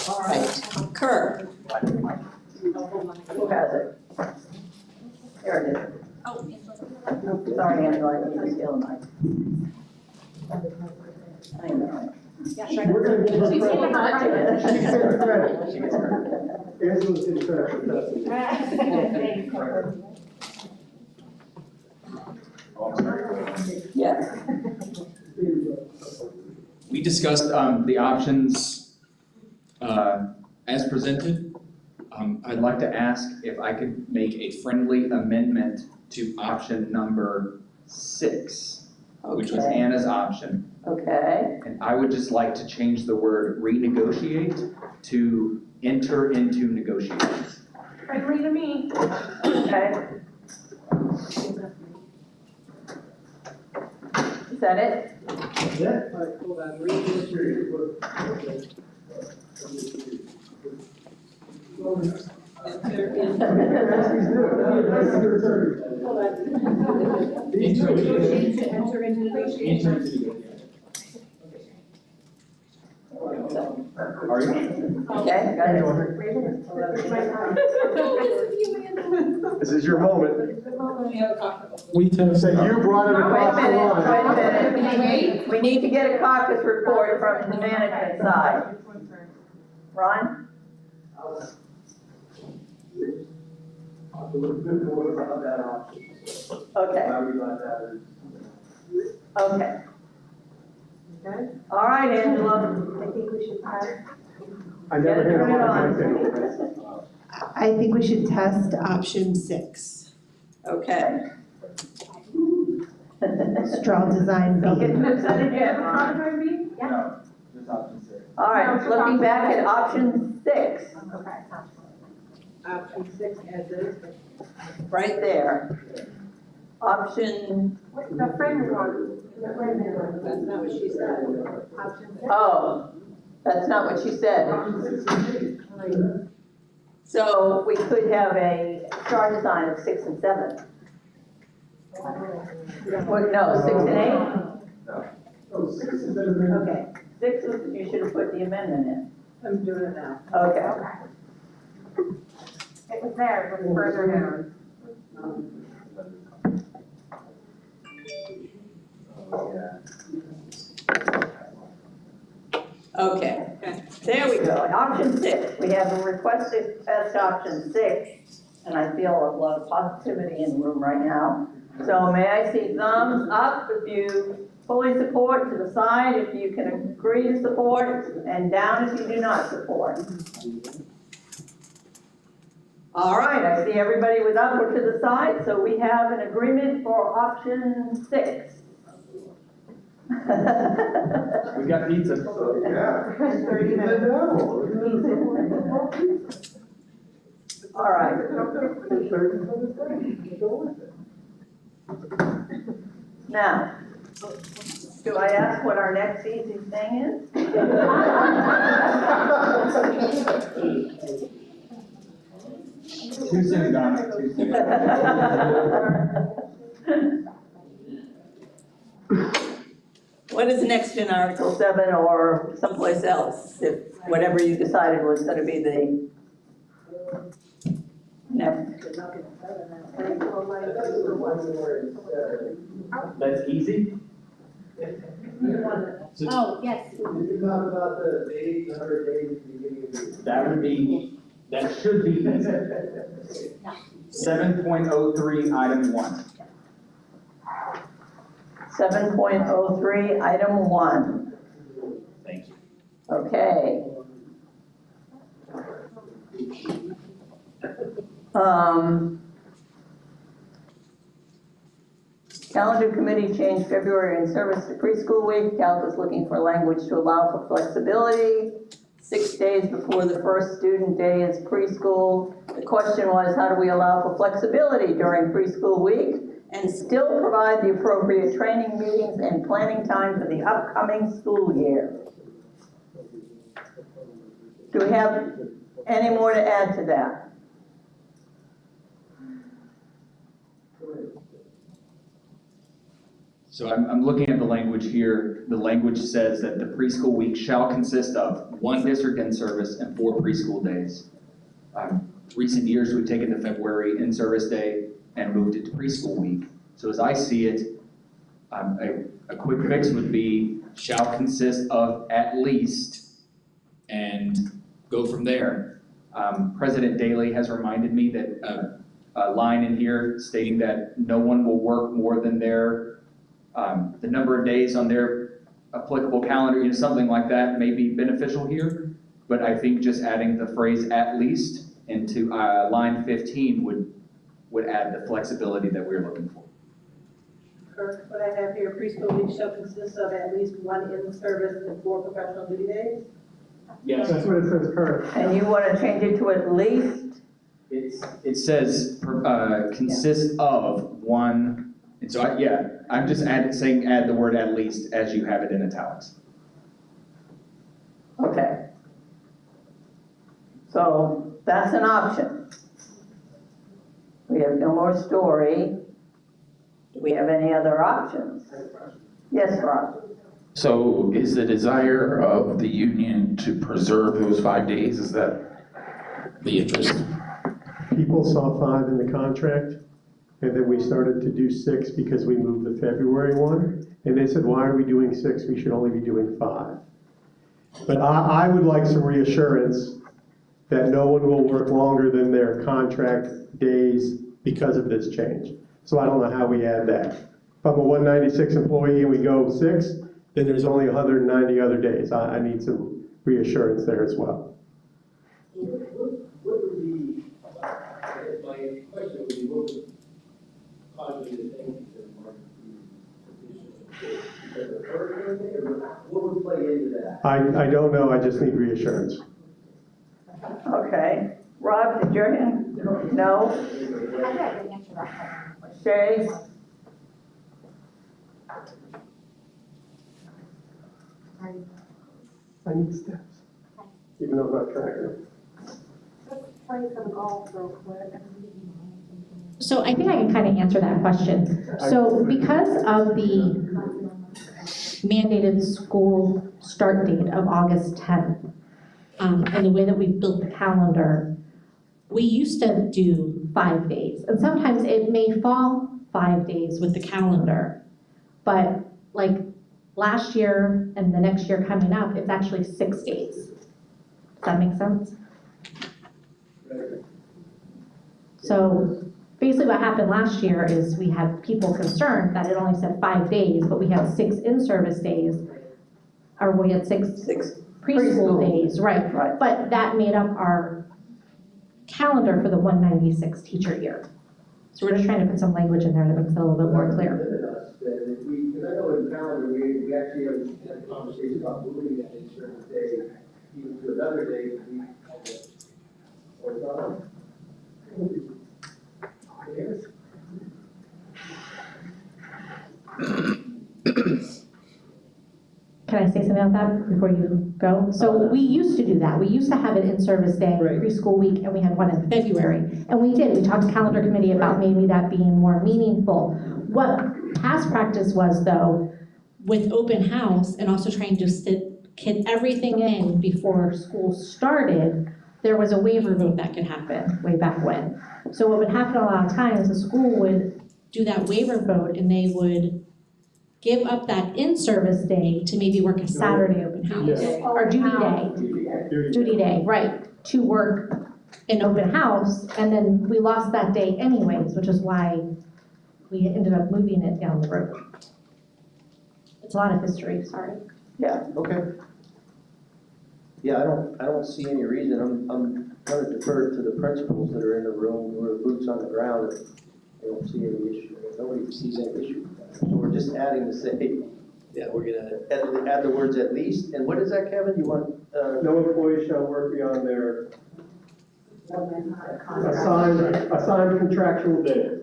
All right, Kirk. Who has it? There it is. Oh. Sorry, Angela, I need to steal the mic. I know. We're gonna give her She's credit. getting hot. She gets credit. She gets credit. Angela's getting credit for testing. Oh, I'm sorry. Yes. We discussed the options as presented. I'd like to ask if I could make a friendly amendment to option number 6, which was Okay. Anna's option. Okay. And I would just like to change the word renegotiate to enter into negotiations. Friendly to me. Okay. Is that it? Yeah. Hold on, Are you? Okay, got it. This is your moment. We test. Say you brought it across the line. Wait a minute. We need to get a caucus report from the management side. Ron? Okay. Okay. Okay. All right, Angela. I think we should test. I never hit Turn it on. I think we should test option 6. Okay. Straw design Don't get B. too excited yet, Ron. No, just option 6. All right, looking back at option 6, Option 6 as is. right there. Option, The friendly one. That's not what she said. Option 6. oh, that's not what she said. So we could have a star design of 6 and 7. What, no, 6 and 8? Okay, 6 was, you should have put the amendment in. I'm doing it now. Okay. It was there, it was further down. Okay, there we go. Option 6, we have a request to test option 6, and I feel a lot of positivity in the room right now. So may I see thumbs up if you fully support, to the side if you can agree to support, and down if you do not support. All right, I see everybody with upward to the side, so we have an agreement for option 6. We got pizza. Yeah. 30 minutes. All right. Now, do I ask what our next easy thing is? Too soon, Donna, too soon. What is next in Article 7 or someplace else, if whatever you decided was going to be the next? That's easy? Oh, yes. Did you talk about the days, number of days at the beginning of the year? That would be, that should be easy. 7.03, item 1. 7.03, item 1. Thank you. Okay. Calendar committee changed February in service to preschool week. Calc is looking for language to allow for flexibility. 6 days before the first student day is preschool. The question was, how do we allow for flexibility during preschool week and still provide the appropriate training meetings and planning time for the upcoming school year? Do we have any more to add to that? So I'm looking at the language here. The language says that the preschool week shall consist of 1 district in-service and 4 preschool days. Recent years, we've taken the February in-service day and moved it to preschool week. So as I see it, a quick fix would be shall consist of at least, and go from there. President Daley has reminded me that a line in here stating that no one will work more than the number of days on their applicable calendar, something like that may be beneficial here. But I think just adding the phrase at least into line 15 would add the flexibility that we're looking for. Kirk, what I have here, preschool week shall consist of at least 1 in-service and 4 professional duty days? Yes. That's what it says, Kurt. And you want to change it to at least? It says consists of 1, and so I'm just saying add the word at least as you have it in italics. Okay. So that's an option. We have no more story. Do we have any other options? Yes, Rob? So is the desire of the union to preserve those 5 days? Is that the interest? People saw 5 in the contract, and then we started to do 6 because we moved the February one. And they said, why are we doing 6? We should only be doing 5. But I would like some reassurance that no one will work longer than their contract days because of this change. So I don't know how we add that. If I'm a 196 employee and we go 6, then there's only 190 other days. I need some reassurance there as well. What would be, my question would be, what would cause you to think that Mark the first thing, or what would play into that? I don't know, I just need reassurance. Okay. Rob, did your hand? No? Shay? I need steps, even though I'm not tracking. So I think I can kind of answer that question. So because of the mandated school start date of August 10th, and the way that we built the calendar, we used to do 5 days. And sometimes it may fall 5 days with the calendar, but like last year and the next year coming up, it's actually 6 days. Does that make sense? So basically what happened last year is we had people concerned that it only said 5 days, but we had 6 in-service days, or we had six preschool days, right? But that made up our calendar for the 196 teacher year. So we're just trying to put some language in there that makes it a little bit more clear. Because I know in the calendar, we actually had a conversation about moving that in-service day even to another day. Can I say something about that before you go? So we used to do that. We used to have an in-service day, preschool week, and we had one in February. And we did. We talked to calendar committee about maybe that being more meaningful. What past practice was, though, with open house and also trying to get everything in before school started, there was a waiver vote that could happen way back when. So what would happen a lot of times, the school would do that waiver vote and they would give up that in-service day to maybe work a Saturday open house, or duty day, right, to work an open house, and then we lost that day anyways, which is why we ended up moving it down the road. It's a lot of history, sorry. Yeah. Okay. Yeah, I don't see any reason. I'm going to defer to the principals that are in the room, who are boots on the ground. I don't see any issue. Nobody sees any issue with that. So we're just adding to say, yeah, we're going to add the words at least. And what is that, Kevin? You want? No employee shall work beyond their assigned contractual day.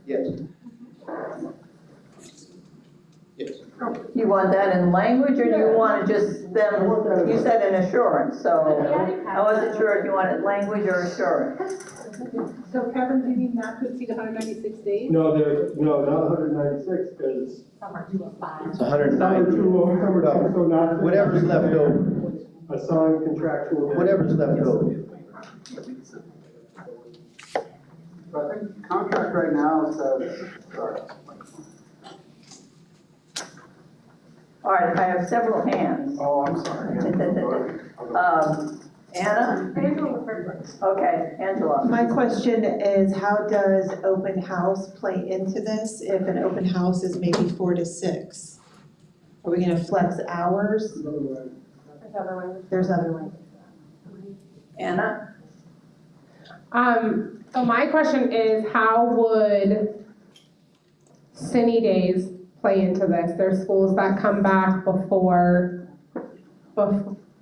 Yes. Yes. You want that in language, or do you want to just them, you said an assurance, so I wasn't sure if you wanted language or assurance. So Kevin, do you need not to exceed 196 days? No, not 196, because It's 109. Whatever's left over, assigned contractual. whatever's left over. So I think the contract right now says, sorry. All right, I have several hands. Oh, I'm sorry. Anna? Okay, Angela. My question is, how does open house play into this? If an open house is maybe 4 to 6? Are we gonna flex hours? There's other ways. Anna? So my question is, how would Cine days play into this? There's schools that come back before,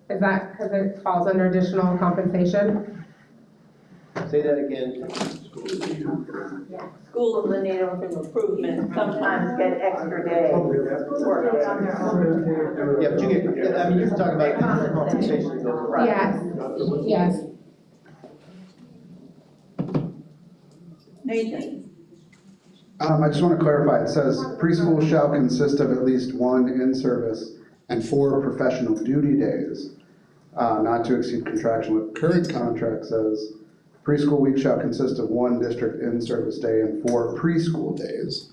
is that because it falls under additional compensation? Say that again. Schools in need of improvement sometimes get extra days. Yeah, but you get, I mean, you're talking about compensation that goes around. Yes, yes. Nathan? I just want to clarify, it says preschool shall consist of at least 1 in-service and 4 professional duty days, not to exceed contractual. Current contract says preschool week shall consist of 1 district in-service day and 4 preschool days.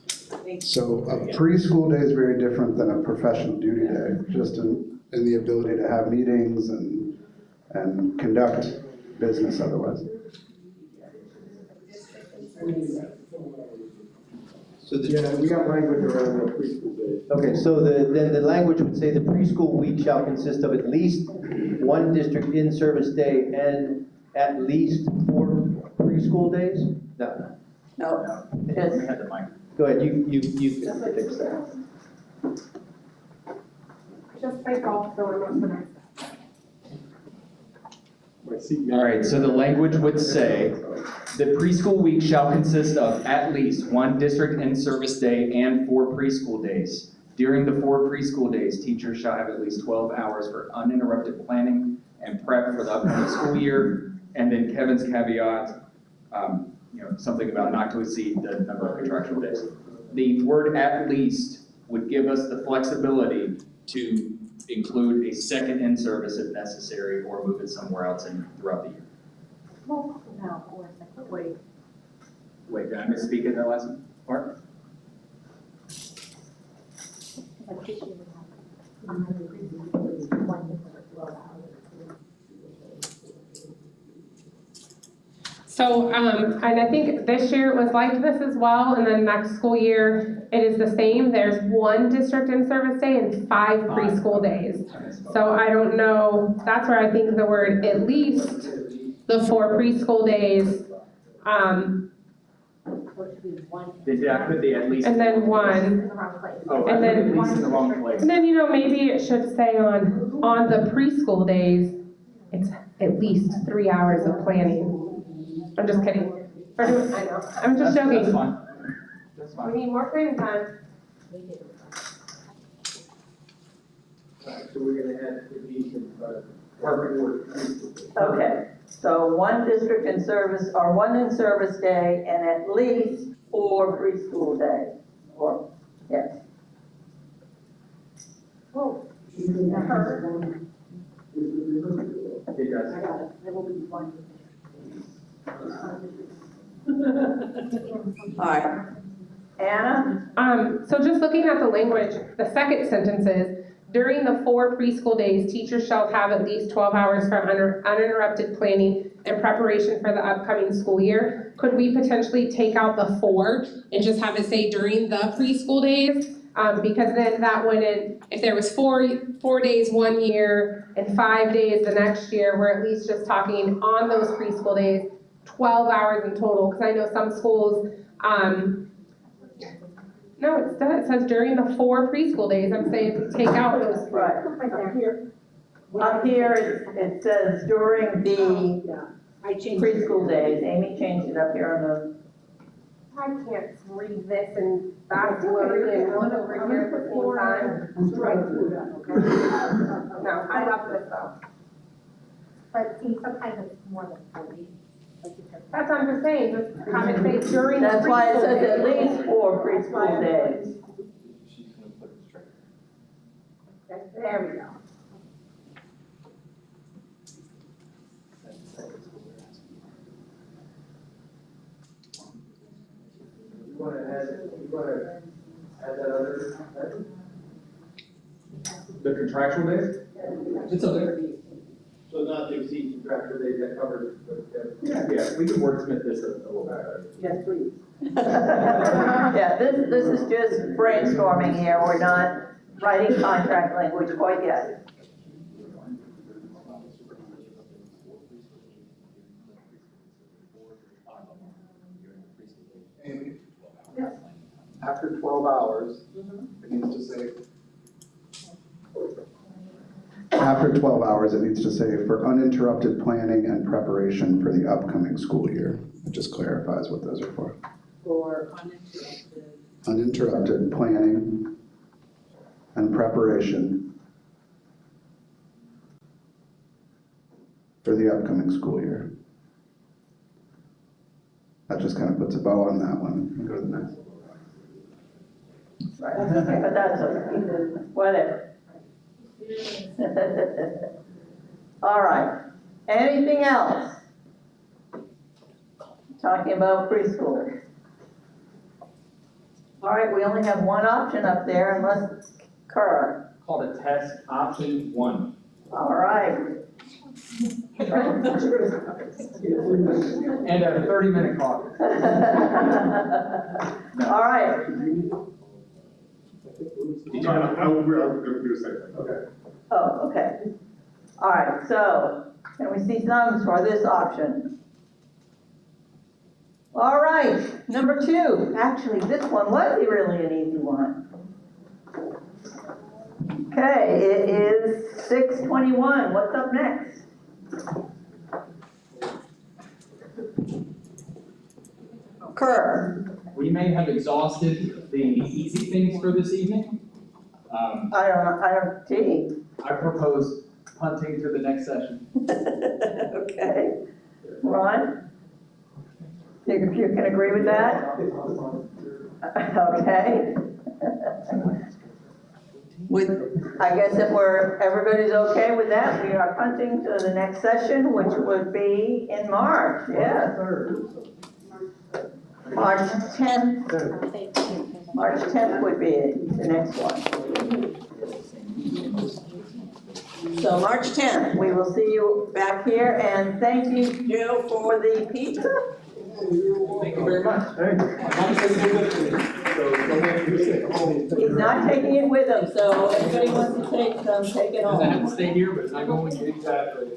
So a preschool day is very different than a professional duty day, just in the ability to have meetings and conduct business otherwise. So the, Yeah, we got language around the preschool days. okay, so then the language would say the preschool week shall consist of at least 1 district in-service day and at least 4 preschool days? No. No, just, Go ahead, you can fix that. Just like golf, so I'm not All right, so the language would say, the preschool week shall consist of at least 1 district in-service day and 4 preschool days. During the 4 preschool days, teachers shall have at least 12 hours for uninterrupted planning and prep for the upcoming school year. And then Kevin's caveat, something about not to exceed the number of contractual days. The word at least would give us the flexibility to include a second in-service if necessary, or move it somewhere else throughout the year. Wait, did I misspeak in that last part? So, and I think this year it was like this as well, and then next school year, it is the same. There's 1 district in-service day and 5 preschool days. So I don't know, that's where I think the word at least, the 4 preschool days, Did I put the at least? and then 1. Oh, I and put then at least in the wrong place. And then, maybe it should say on the preschool days, it's at least 3 hours of planning. I'm just kidding. I know, I'm just joking. That's fine. That's We fine. need more planning time. So we're gonna add cohesion, perfect word. okay, so 1 district in service, or 1 in-service day and at least 4 preschool days, or, yes. Whoa. It does. I got it. It will be 1. All right. Anna? So just looking at the language, the second sentence is, during the 4 preschool days, teachers shall have at least 12 hours for uninterrupted planning and preparation for the upcoming school year. Could we potentially take out the 4 and just have it say during the preschool days? Because then that wouldn't, if there was 4 days 1 year and 5 days the next year, we're at least just talking on those preschool days, 12 hours in total, because I know some schools, no, it says during the 4 preschool days. I'm saying take out those. Right. Up here, it says during the preschool days. Amy changed it up here on I can't read this and that's loading in one over here at the same time. No, I love this though. But see, sometimes it's more than 40. That's what I'm just saying, just have it say during. That's why it preschool says at days. least 4 preschool days. There we go. You wanna add that other? The contractual days? It's okay. So not to exceed contractual days that covers. Yeah, we can wordsmith this a little better. Yes, please. Yeah, this is just brainstorming here, we're not writing contract language quite yet. Amy? After 12 hours, it needs to say. After 12 hours, it needs to say for uninterrupted planning and preparation for the upcoming school year. It just clarifies what those are for. For uninterrupted. Uninterrupted planning and preparation for the upcoming school year. That just kind of puts a bow on that one. We'll go to the next. Right, but that's okay, whatever. All right, anything else? Talking about preschool. All right, we only have one option up there unless Kerr. Called a test option 1. All right. And a 30-minute caucus. All right. I was going to do the same thing. Okay. Oh, okay. All right, so can we see thumbs for this option? All right, number 2. Actually, this one was really an easy one. Okay, it is 6:21. What's up next? Kerr. We may have exhausted the easy things for this evening. I don't, gee. I propose punting to the next session. Okay. Ron? You can agree with that? Okay. I guess if everybody's okay with that, we are punting to the next session, which would be in March, yes. March 10th. March 10th would be the next one. So March 10th, we will see you back here, and thank you, Joe, for the pizza. Thank you very much. He's not taking it with him, so everybody wants to take some, take it Does it have home. to stay here, but it's not going to? Exactly.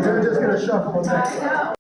They're just gonna shuffle them.